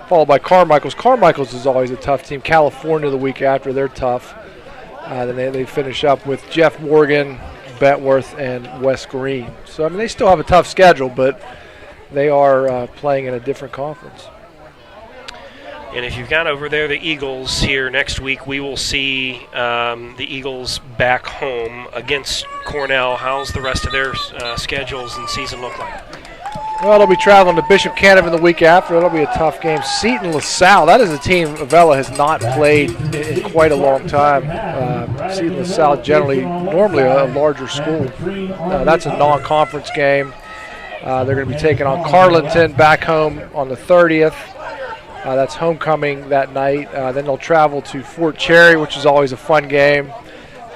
followed by Carmichael's. Carmichael's is always a tough team. California the week after, they're tough. Then they finish up with Jeff Morgan, Bentworth, and West Green. So, I mean, they still have a tough schedule, but they are playing in a different conference. And if you've got over there the Eagles here next week, we will see the Eagles back home against Cornell. How's the rest of their schedules and season look like? Well, they'll be traveling to Bishop Canevin the week after. That'll be a tough game. Seton LaSalle, that is a team Avella has not played in quite a long time. Seton LaSalle normally a larger school. That's a non-conference game. They're going to be taking on Carleton back home on the 30th. That's homecoming that night. Then they'll travel to Fort Cherry, which is always a fun game,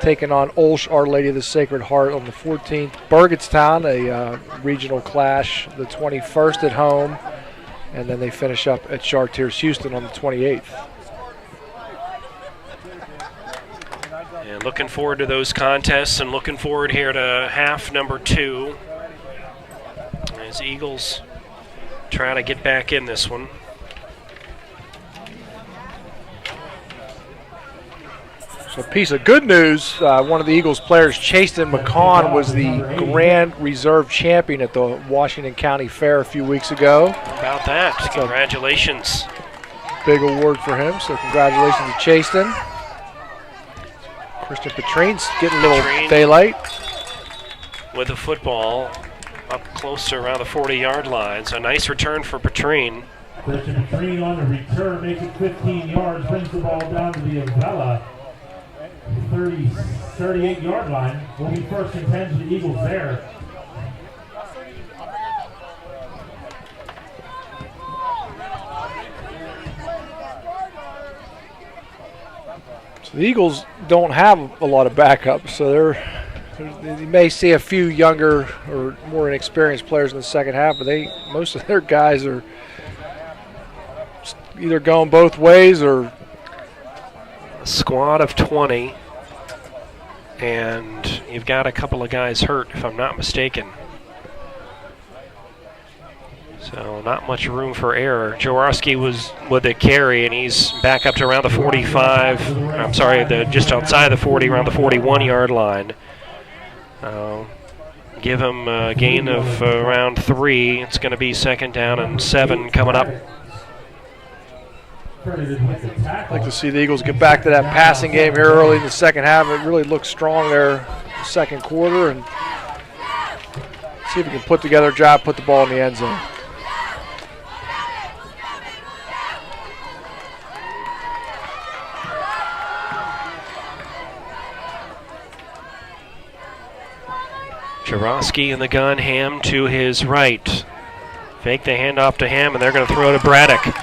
taking on Olsh, Our Lady of the Sacred Heart on the 14th. Burgettstown, a regional clash, the 21st at home. And then they finish up at Chartiers Houston on the 28th. And looking forward to those contests and looking forward here to half number 2 as Eagles try to get back in this one. So a piece of good news, one of the Eagles players, Chasten McCon, was the Grand Reserve champion at the Washington County Fair a few weeks ago. How about that? So congratulations. Big award for him, so congratulations to Chasten. Christian Petrine's getting a little daylight. With the football up close to around the 40-yard line. So nice return for Petrine. Christian Petrine on the return makes it 15 yards, brings the ball down to the Avella 38-yard line. Will be first and 10 to the Eagles there. So the Eagles don't have a lot of backups, so you may see a few younger or more inexperienced players in the second half, but most of their guys are either going both ways or a squad of 20, and you've got a couple of guys hurt, if I'm not mistaken. So not much room for error. Jaworski was with a carry, and he's back up to around the 45. I'm sorry, just outside the 40, around the 41-yard line. Give him a gain of around 3. It's going to be second down and 7 coming up. I'd like to see the Eagles get back to that passing game here early in the second half. It really looked strong there the second quarter, and See if we can put together a drive, put the ball in the end zone. Jarosky in the gun, Ham to his right. Fake the handoff to Ham, and they're going to throw to Braddock.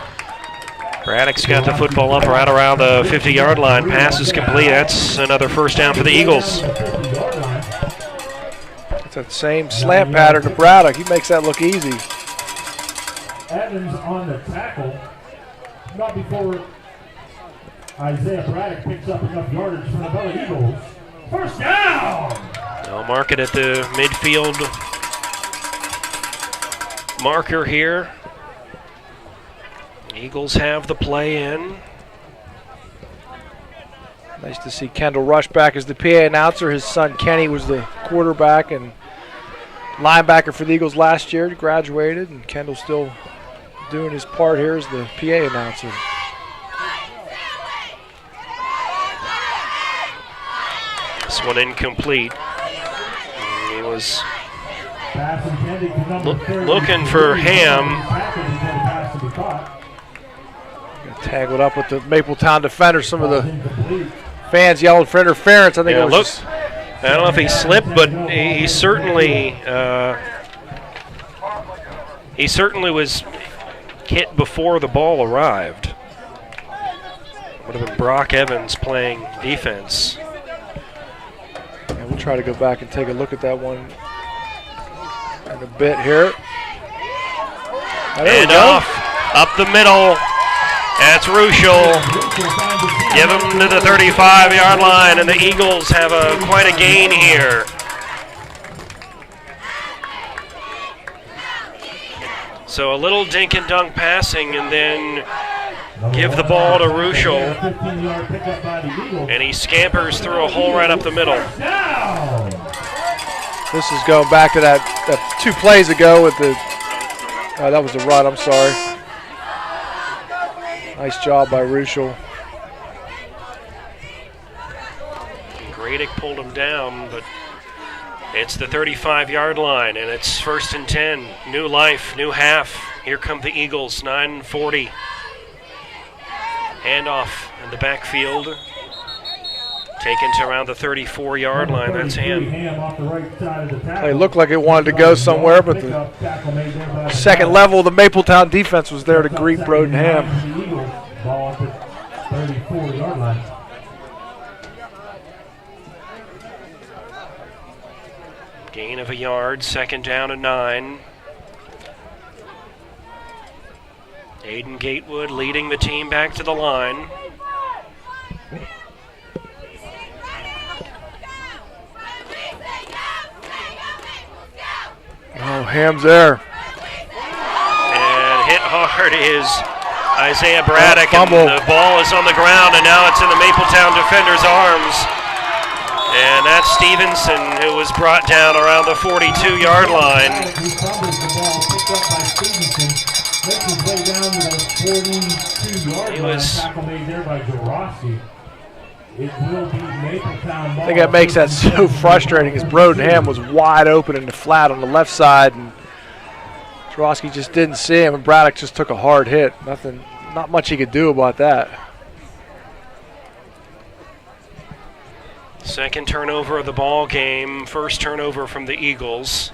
Braddock's got the football up right around the 50-yard line. Pass is complete. That's another first down for the Eagles. It's that same slant pattern to Braddock. He makes that look easy. Evans on the tackle. Not before Isaiah Braddock picks up enough yardage for the Avella Eagles. First down! They'll mark it at the midfield marker here. Eagles have the play in. Nice to see Kendall Rush back as the PA announcer. His son Kenny was the quarterback and linebacker for the Eagles last year. He graduated, and Kendall's still doing his part here as the PA announcer. This one incomplete. He was looking for Ham. Tangled up with the Mapletown defender. Some of the fans yelled for interference. I think it was. I don't know if he slipped, but he certainly was hit before the ball arrived. Would have been Brock Evans playing defense. Yeah, we'll try to go back and take a look at that one in a bit here. And off up the middle. That's Ruschel. Give him to the 35-yard line, and the Eagles have quite a gain here. So a little dink and dunk passing, and then give the ball to Ruschel. And he scampers through a hole right up the middle. This is going back to that 2 plays ago with the that was the run, I'm sorry. Nice job by Ruschel. Gradick pulled him down, but it's the 35-yard line, and it's 1st and 10. New life, new half. Here come the Eagles, 9:40. Handoff in the backfield. Taken to around the 34-yard line. That's Ham. It looked like it wanted to go somewhere, but the second level of the Mapletown defense was there to greet Broden Ham. Ball at the 34-yard line. Gain of a yard, 2nd down and 9. Aiden Gatewood leading the team back to the line. Oh, Ham's there. And hit hard is Isaiah Braddock, and the ball is on the ground, and now it's in the Mapletown defender's arms. And that's Stevenson, who was brought down around the 42-yard line. He was. I think that makes that so frustrating, as Broden Ham was wide open in the flat on the left side, and Jarosky just didn't see him, and Braddock just took a hard hit. Not much he could do about that. Second turnover of the ball game. First turnover from the Eagles.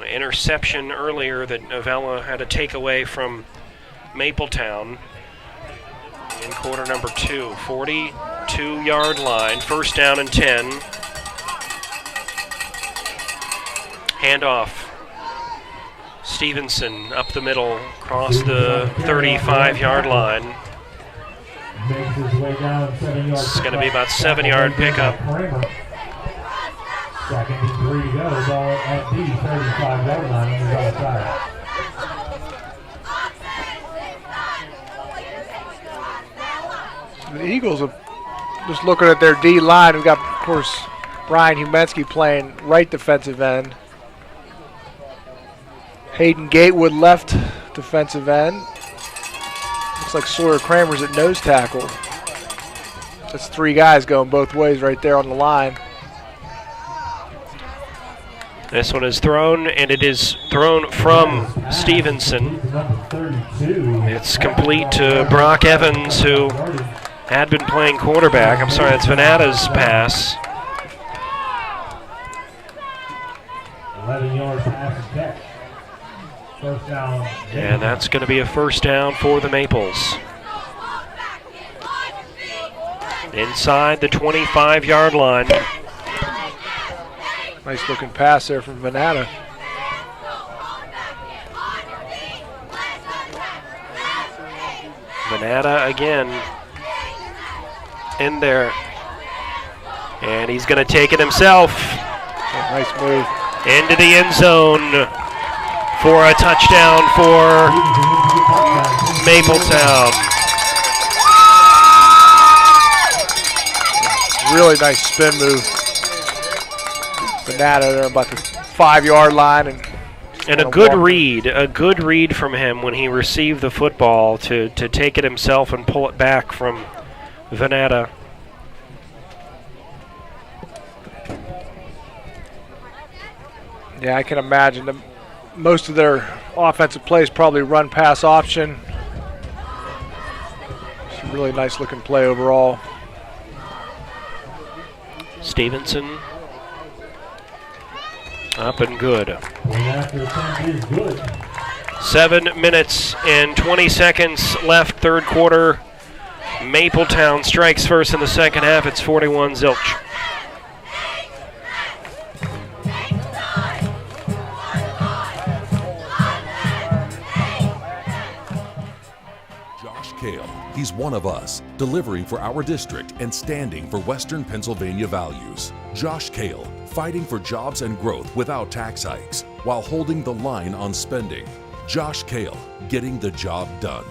Interception earlier that Avella had a takeaway from Mapletown in quarter number 2. 42-yard line. 1st down and 10. Handoff. Stevenson up the middle, across the 35-yard line. It's going to be about 7-yard pickup. 2nd and 3 to go. Ball at the 35-yard line on the other side. The Eagles are just looking at their D line. We've got, of course, Brian Humensky playing right defensive end. Hayden Gatewood left defensive end. Looks like Sawyer Kramer's at nose tackle. That's 3 guys going both ways right there on the line. This one is thrown, and it is thrown from Stevenson. It's complete to Brock Evans, who had been playing quarterback. I'm sorry, that's Venata's pass. 11-yard pass and catch. First down. And that's going to be a first down for the Maples. Inside the 25-yard line. Nice looking pass there from Venata. Venata again in there. And he's going to take it himself. Oh, nice move. Into the end zone for a touchdown for Mapletown. Really nice spin move. Venata there about the 5-yard line. And a good read from him when he received the football to take it himself and pull it back from Venata. Yeah, I can imagine most of their offensive plays probably run pass option. It's a really nice looking play overall. Stevenson up and good. 7 minutes and 20 seconds left, third quarter. Mapletown strikes first in the second half. It's 41 zilch. He's one of us, delivering for our district and standing for Western Pennsylvania values. Josh Kale, fighting for jobs and growth without tax hikes, while holding the line on spending. Josh Kale, getting the job done.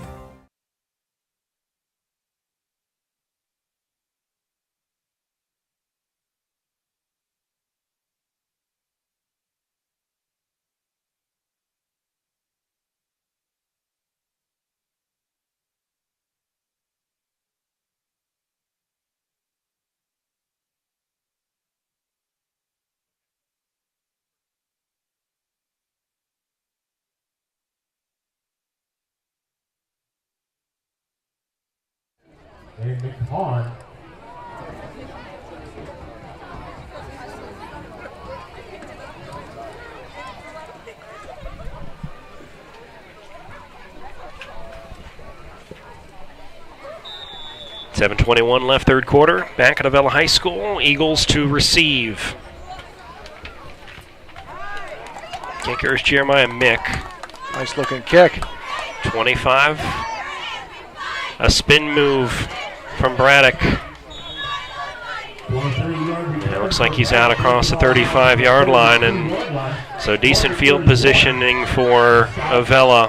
And McCon. .7:21 left, third quarter. Back at Avella High School. Eagles to receive. Kicker is Jeremiah Mick. Nice looking kick. 25. A spin move from Braddock. It looks like he's out across the 35-yard line, and so decent field positioning for Avella.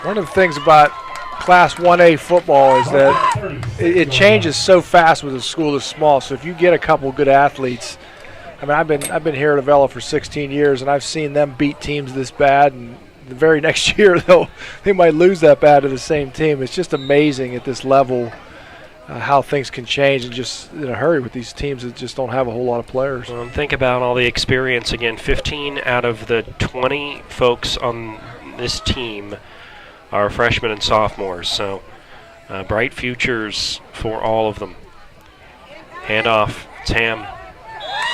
One of the things about Class 1A football is that it changes so fast with a school this small. So if you get a couple good athletes, I mean, I've been here at Avella for 16 years, and I've seen them beat teams this bad, and the very next year they might lose that bad to the same team. It's just amazing at this level how things can change in just in a hurry with these teams that just don't have a whole lot of players. Well, think about all the experience again. 15 out of the 20 folks on this team are freshmen and sophomores, so bright futures for all of them. Handoff, it's Ham.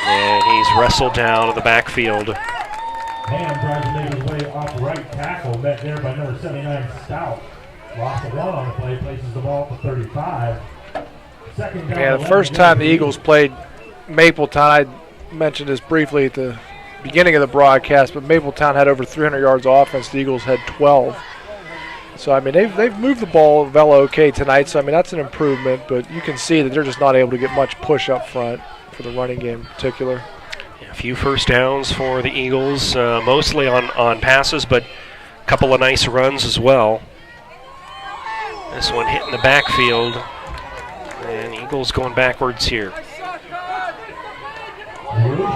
And he's wrestled down in the backfield. Ham tries to make his way off right tackle, met there by number 79, Stout. Lost the run on the play, places the ball at the 35. Second down. Yeah, the first time the Eagles played Mapletown, I mentioned this briefly at the beginning of the broadcast, but Mapletown had over 300 yards of offense. The Eagles had 12. So, I mean, they've moved the ball Avella okay tonight, so, I mean, that's an improvement, but you can see that they're just not able to get much push up front for the running game in particular. A few first downs for the Eagles, mostly on passes, but a couple of nice runs as well. This one hitting the backfield, and Eagles going backwards here.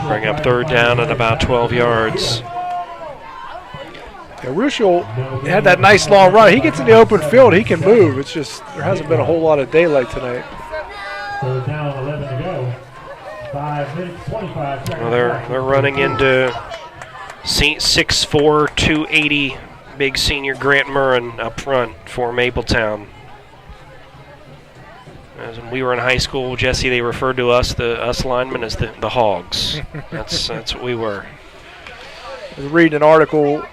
Bring up third down at about 12 yards. Yeah, Ruschel had that nice long run. He gets in the open field, he can move. It's just there hasn't been a whole lot of daylight tonight. So down 5 minutes, 25 seconds. Well, they're running into 6'4", 280, big senior Grant Murrin up front for Mapletown. As when we were in high school, Jesse, they referred to us linemen as the Hogs. That's what we were. I was reading an article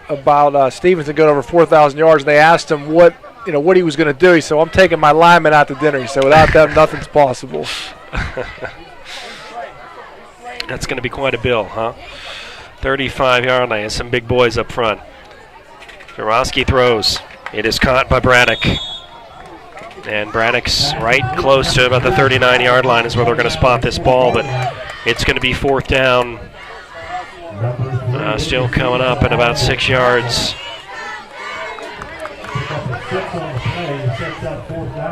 about Stevenson going over 4,000 yards, and they asked him what he was going to do. He said, "I'm taking my linemen out to dinner." He said, "Without them, nothing's possible." That's going to be quite a bill, huh? 35-yard line, some big boys up front. Jarosky throws. It is caught by Braddock. And Braddock's right close to about the 39-yard line is where they're going to spot this ball, but it's going to be 4th down. Still coming up at about 6 yards.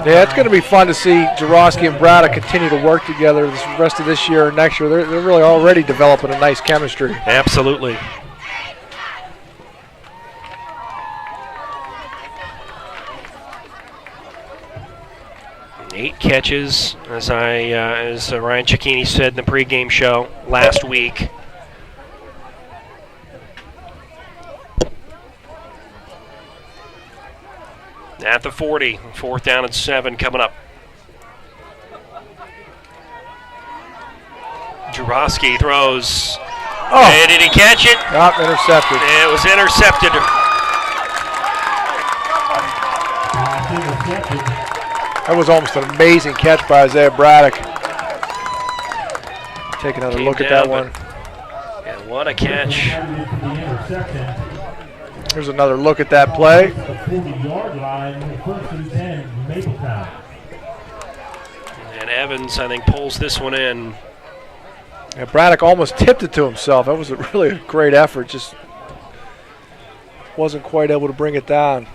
Yeah, it's going to be fun to see Jarosky and Braddock continue to work together the rest of this year and next year. They're really already developing a nice chemistry. Absolutely. Eight catches, as Ryan Cicchini said in the pregame show last week. At the 40, 4th down and 7 coming up. Jarosky throws. Oh. Hey, did he catch it? Nope, intercepted. It was intercepted. That was almost an amazing catch by Isaiah Braddock. Take another look at that one. Yeah, what a catch. Here's another look at that play. The 40-yard line, 1st and 10, Mapletown. And Evans, I think, pulls this one in. Yeah, Braddock almost tipped it to himself. That was really a great effort. Just wasn't quite able to bring it down.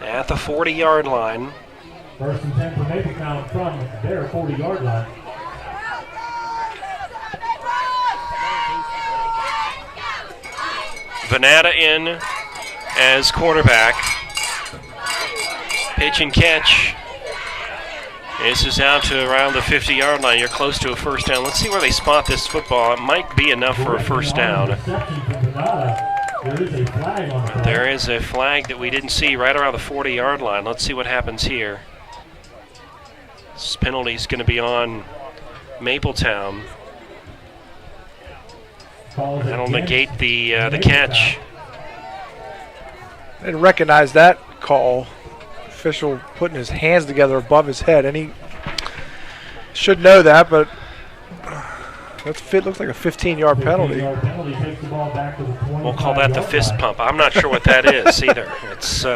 At the 40-yard line. 1st and 10 for Mapletown from their 40-yard line. Venata in as quarterback. Pitch and catch. This is out to around the 50-yard line. You're close to a 1st down. Let's see where they spot this football. It might be enough for a 1st down. There is a flag that we didn't see right around the 40-yard line. Let's see what happens here. This penalty is going to be on Mapletown. That'll negate the catch. I didn't recognize that call. Official putting his hands together above his head, and he should know that, but that looks like a 15-yard penalty. We'll call that the fist pump. I'm not sure what that is either. It's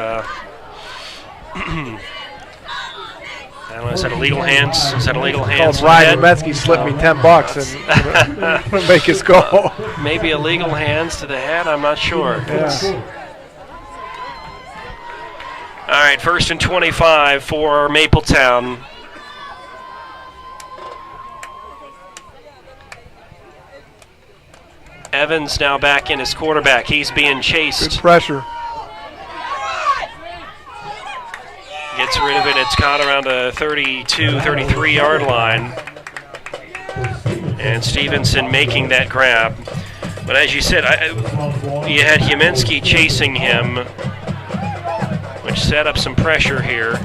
I don't know, is that illegal hands? Is that illegal hands? Called Ryan Nemetsky slipped me $10 and make his goal. Maybe illegal hands to the head. I'm not sure. Yeah. All right, 1st and 25 for Mapletown. Evans now back in as quarterback. He's being chased. Good pressure. Gets rid of it. It's caught around a 32, 33-yard line. And Stevenson making that grab. But as you said, you had Huminski chasing him, which set up some pressure here.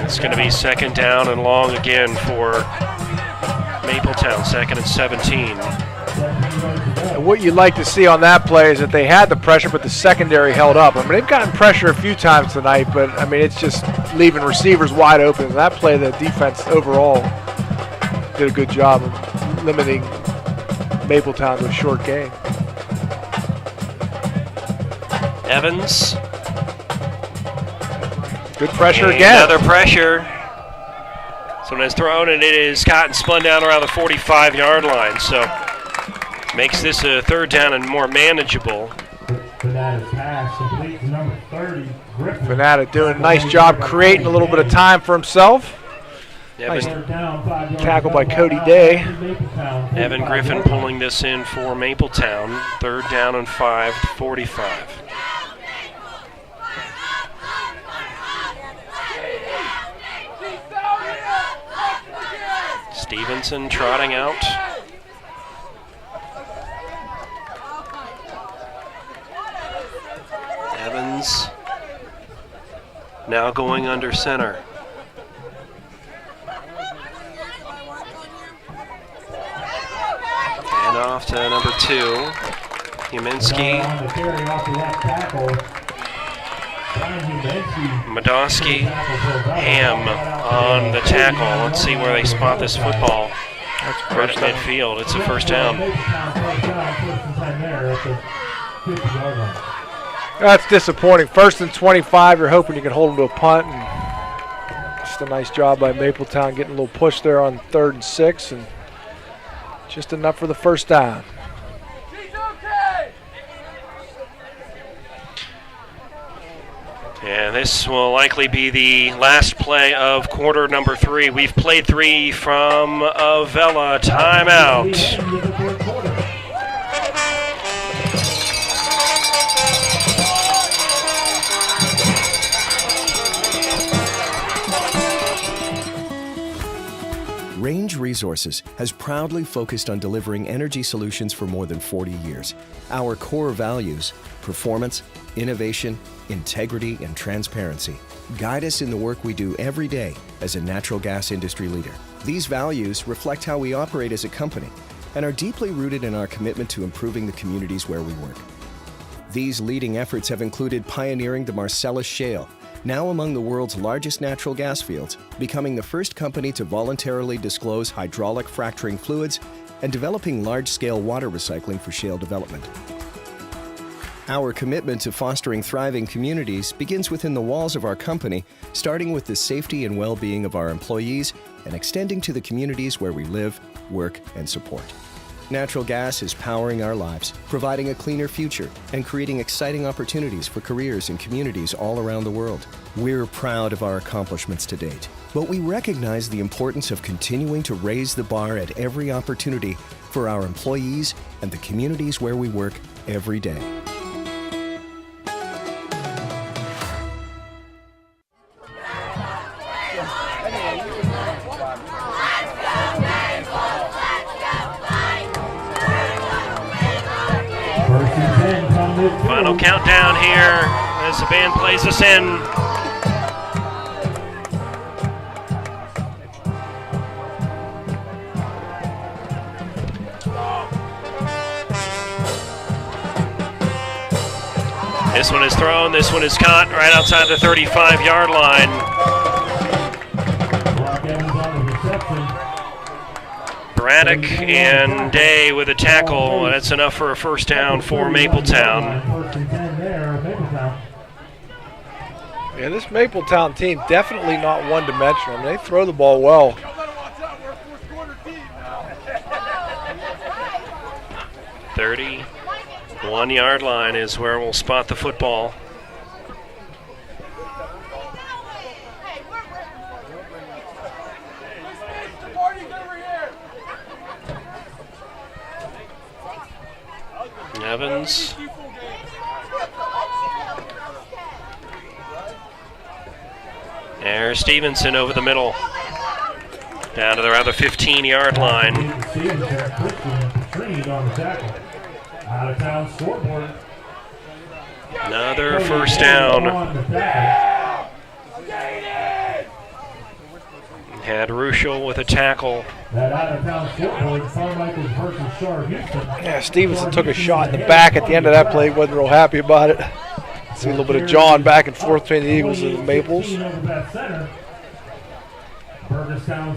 It's going to be 2nd down and long again for Mapletown, 2nd and 17. And what you'd like to see on that play is that they had the pressure, but the secondary held up. I mean, they've gotten pressure a few times tonight, but, I mean, it's just leaving receivers wide open. And that play, the defense overall did a good job of limiting Mapletown to a short game. Evans. Good pressure again. Another pressure. So when it's thrown, and it is caught and spun down around the 45-yard line. So makes this a 3rd down and more manageable. Venata doing a nice job creating a little bit of time for himself. Nice Third down, 5 yards. tackle by Cody Day. Mapletown, Evan 45 Griffin yards. pulling this in for Mapletown. 3rd down and 5, 45. Stevenson trotting out. Evans now going under center. And off to number 2, Huminski. On the carry off the left tackle. Madowski, Ham on the tackle. Let's see where they spot this football. Right at midfield. It's a first down. That's disappointing. 1st and 25. You're hoping you can hold them to a punt. And just a nice job by Mapletown getting a little push there on 3rd and 6, and just enough for the first down. And this will likely be the last play of quarter number 3. We've played 3 from Avella. Timeout. Range Resources has proudly focused on delivering energy solutions for more than 40 years. Our core values, performance, innovation, integrity, and transparency, guide us in the work we do every day as a natural gas industry leader. These values reflect how we operate as a company and are deeply rooted in our commitment to improving the communities where we work. These leading efforts have included pioneering the Marcellus Shale, now among the world's largest natural gas fields, becoming the first company to voluntarily disclose hydraulic fracturing fluids, and developing large-scale water recycling for shale development. Our commitment to fostering thriving communities begins within the walls of our company, starting with the safety and well-being of our employees and extending to the communities where we live, work, and support. Natural gas is powering our lives, providing a cleaner future, and creating exciting opportunities for careers in communities all around the world. We're proud of our accomplishments to date, but we recognize the importance of continuing to raise the bar at every opportunity for our employees and the communities where we work every day. Final countdown here as the band plays us in. This one is thrown, this one is caught right outside the 35-yard line. Braddock and Day with a tackle, and that's enough for a first down for Mapletown. Yeah, this Mapletown team definitely not one-dimensional. I mean, they throw the ball well. The 31-yard line is where we'll spot the football. Evans. There's Stevenson over the middle. Down to the rather 15-yard line. Another first down. Had Ruschel with a tackle. Yeah, Stevenson took a shot in the back at the end of that play. Wasn't real happy about it. See a little bit of John back and forth between the Eagles and the Maples.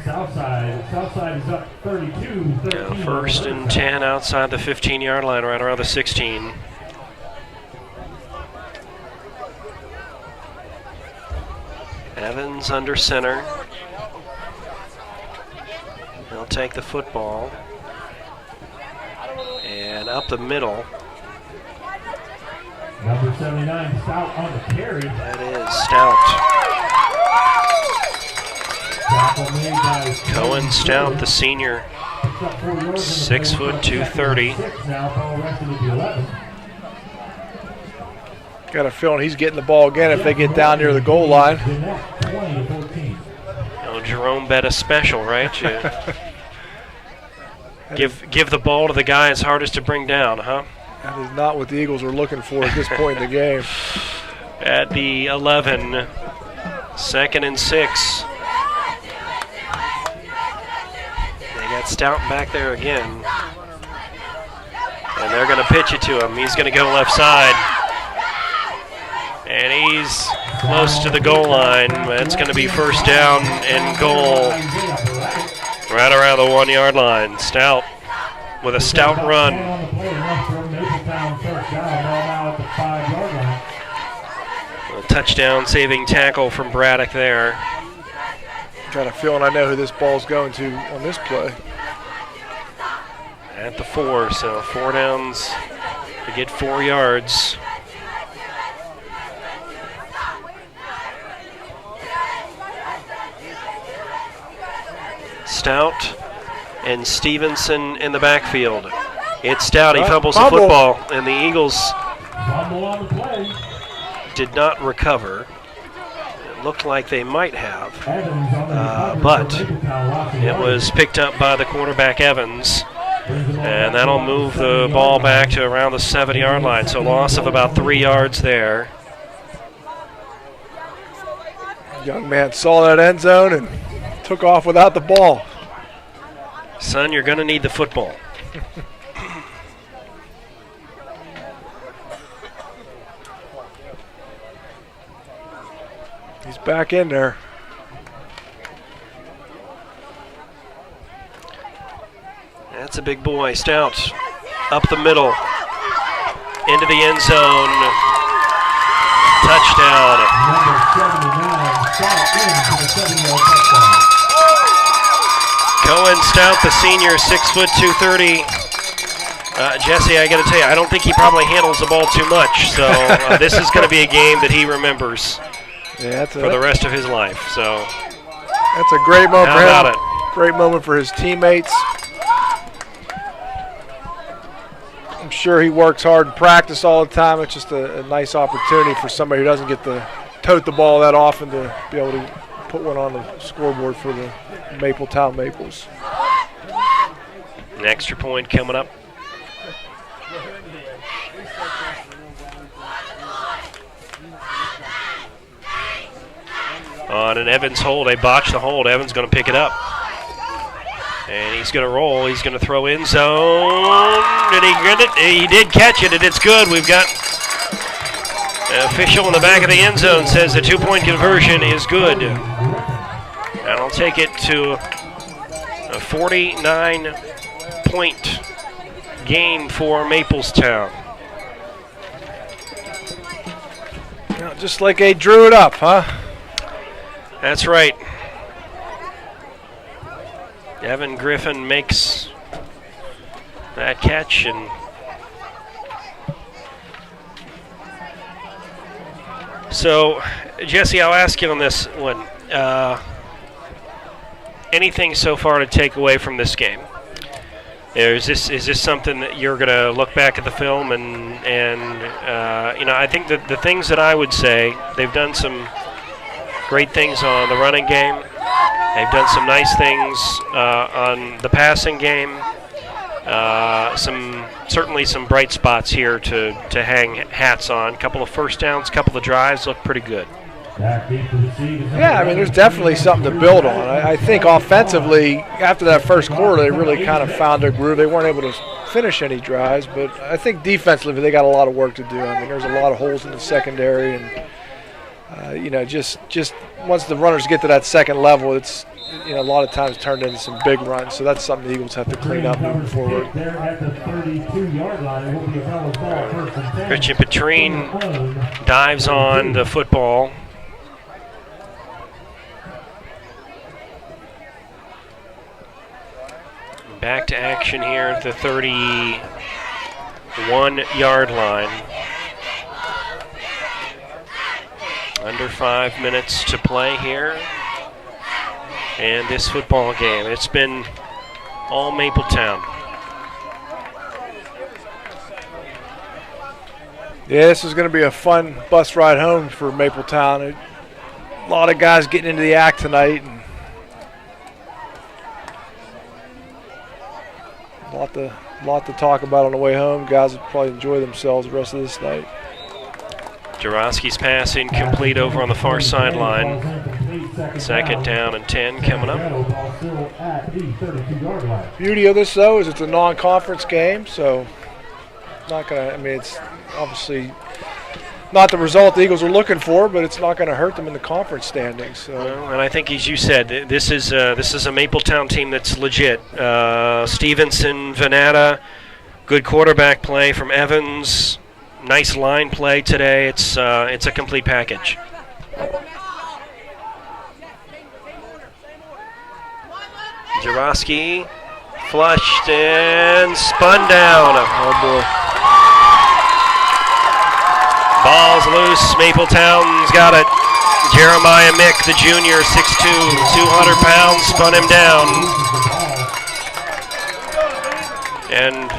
Southside is up 32. Now first and 10 outside the 15-yard line, right around the 16. Evans under center. He'll take the football. And up the middle. Number 79, Stout on the carry. That is Stout. Cohen Stout, the senior, 6 foot 230. Got a feeling he's getting the ball again if they get down near the goal line. Jerome bet a special, right? Give the ball to the guy it's hardest to bring down, huh? That is not what the Eagles are looking for at this point in the game. At the 11, 2nd and 6. They got Stout back there again. And they're going to pitch it to him. He's going to go left side. And he's close to the goal line. That's going to be first down and goal right around the 1 yard line. Stout with a stout run. A touchdown saving tackle from Braddock there. Got a feeling I know who this ball's going to on this play. At the 4, so 4 downs to get 4 yards. Stout and Stevenson in the backfield. It's Stout. He fumbles the football, and the Eagles did not recover. It looked like they might have, but it was picked up by the quarterback Evans, and that'll move the ball back to around the 7 yard line. So loss of about 3 yards there. Young man saw that end zone and took off without the ball. Son, you're going to need the football. He's back in there. That's a big boy. Stout up the middle into the end zone. Touchdown. Number 79, Stout into the 7-yard touchdown. Cohen Stout, the senior, 6 foot 230. Jesse, I got to tell you, I don't think he probably handles the ball too much. So this is going to be a game that he remembers for the rest of his life. So that's a great moment for him. How about it? Great moment for his teammates. I'm sure he works hard in practice all the time. It's just a nice opportunity for somebody who doesn't get to tote the ball that often to be able to put one on the scoreboard for the Mapletown Maples. An extra point coming up. On an Evans hold, they botched the hold. Evans going to pick it up. And he's going to roll. He's going to throw in zone. Did he get it? He did catch it, and it's good. We've got an official in the back of the end zone says the 2-point conversion is good. And I'll take it to a 49-point game for Mapletown. Just like they drew it up, huh? That's right. Evan Griffin makes that catch, and so Jesse, I'll ask you on this one. Anything so far to take away from this game? Is this something that you're going to look back at the film and I think that the things that I would say, they've done some great things on the running game. They've done some nice things on the passing game. Certainly some bright spots here to hang hats on. A couple of first downs, a couple of drives look pretty good. Yeah, I mean, there's definitely something to build on. I think offensively, after that first quarter, they really kind of found their groove. They weren't able to finish any drives, but I think defensively they got a lot of work to do. I mean, there's a lot of holes in the secondary, and just once the runners get to that second level, it's a lot of times turned into some big runs. So that's something the Eagles have to clean up moving forward. Christian Petrine dives on the football. Back to action here at the 31-yard line. Under 5 minutes to play here. in this football game. It's been all Mapletown. Yeah, this is going to be a fun bus ride home for Mapletown. A lot of guys getting into the act tonight. And a lot to talk about on the way home. Guys will probably enjoy themselves the rest of this night. Jarosky's pass incomplete over on the far sideline. 2nd down and 10 coming up. Beauty of this, though, is it's a non-conference game, so not going to, I mean, it's obviously not the result the Eagles are looking for, but it's not going to hurt them in the conference standings. So. Well, and I think, as you said, this is a Mapletown team that's legit. Stevenson, Venata, good quarterback play from Evans, nice line play today. It's a complete package. Jarosky flushed and spun down. Oh boy. Ball's loose. Mapletown's got it. Jeremiah Mick, the junior, 6'2", 200 pounds, spun him down. And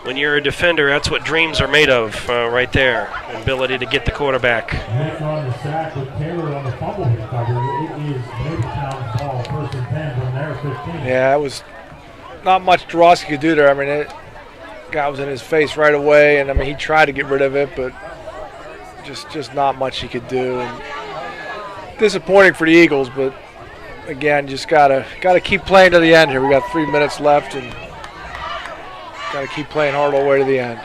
when you're a defender, that's what dreams are made of right there. Ability to get the quarterback. Mick on the sack with Taylor on the fumble recovery. It is Mapletown's ball, 1st and 10 from their 15. Yeah, it was not much Jarosky could do there. I mean, it guy was in his face right away, and I mean he tried to get rid of it, but just not much he could do. And disappointing for the Eagles, but again, just gotta keep playing to the end here. We got 3 minutes left, and gotta keep playing hard all the way to the end.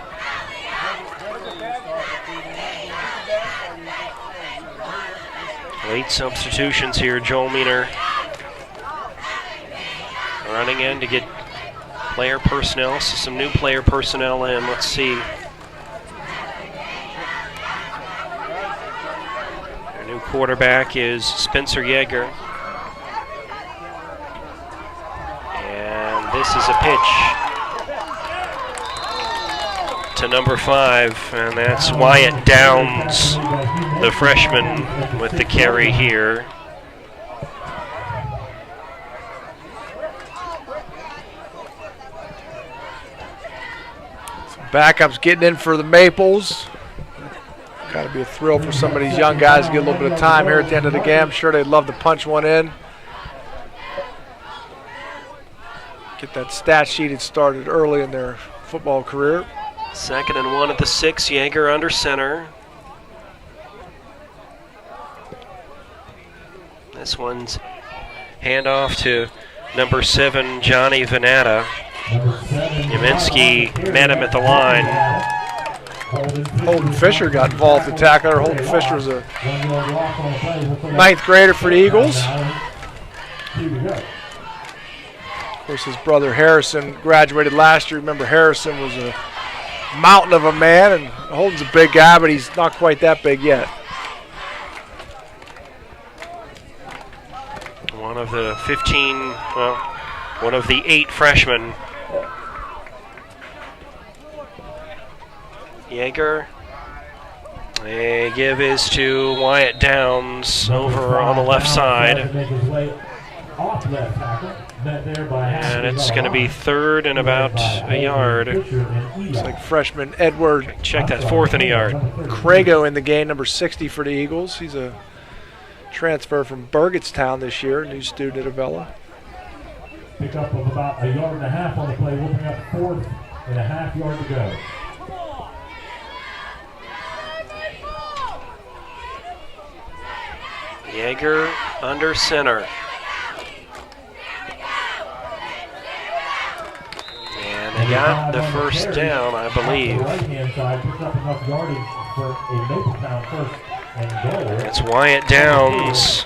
Late substitutions here. Joel Meaner running in to get player personnel, so some new player personnel in. Let's see. Our new quarterback is Spencer Yeager. And this is a pitch to number 5, and that's Wyatt Downs, the freshman, with the carry here. Backups getting in for the Maples. Got to be a thrill for some of these young guys to get a little bit of time here at the end of the game. I'm sure they'd love to punch one in. Get that stat sheet started early in their football career. 2nd and 1 at the 6. Yeager under center. This one's handoff to number 7, Johnny Venata. Yaminsky met him at the line. Holden Fisher got involved in the tackler. Holden Fisher's a 9th grader for the Eagles. Of course, his brother Harrison graduated last year. Remember, Harrison was a mountain of a man, and Holden's a big guy, but he's not quite that big yet. One of the 8 freshmen. Yeager. They give his to Wyatt Downs over on the left side. And it's going to be 3rd and about a yard. Looks like freshman Edward. Check that, 4th and a yard. Crago in the game, number 60 for the Eagles. He's a transfer from Burgettstown this year, new student at Avella. Pick up of about 1.5 yards on the play, whooping up 4.5 yards to go. Yeager under center. And they got the first down, I believe. Right-hand side picks up enough yardage for a Mapletown 1st and goal. It's Wyatt Downs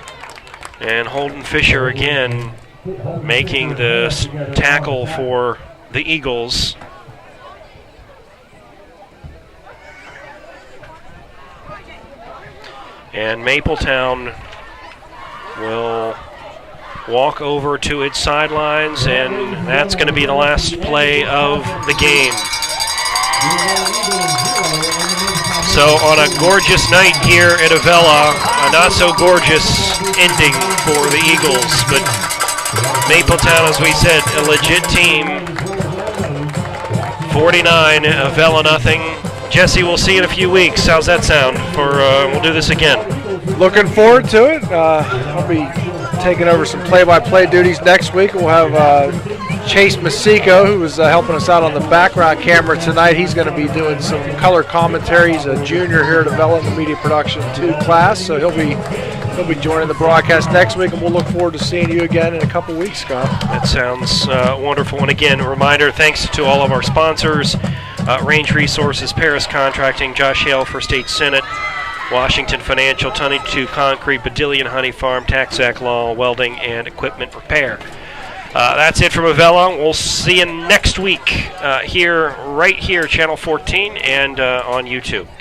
and Holden Fisher again making the tackle for the Eagles. And Mapletown will walk over to its sidelines, and that's going to be the last play of the game. So on a gorgeous night here at Avella, a not so gorgeous ending for the Eagles, but Mapletown, as we said, a legit team. 49, Avella nothing. Jesse, we'll see you in a few weeks. How's that sound? We'll do this again. Looking forward to it. I'll be taking over some play-by-play duties next week. We'll have Chase Masico, who was helping us out on the background camera tonight. He's going to be doing some color commentary. He's a junior here at Avella in the Media Production 2 class, so he'll be joining the broadcast next week, and we'll look forward to seeing you again in a couple weeks, Scott. That sounds wonderful. And again, a reminder, thanks to all of our sponsors, Range Resources, Paris Contracting, Josh Hale for State Senate, Washington Financial, Tonnage 2 Concrete, Badillion Honey Farm, Taxac Law, Welding, and Equipment Repair. That's it from Avella. We'll see you next week right here, Channel 14, and on YouTube. Good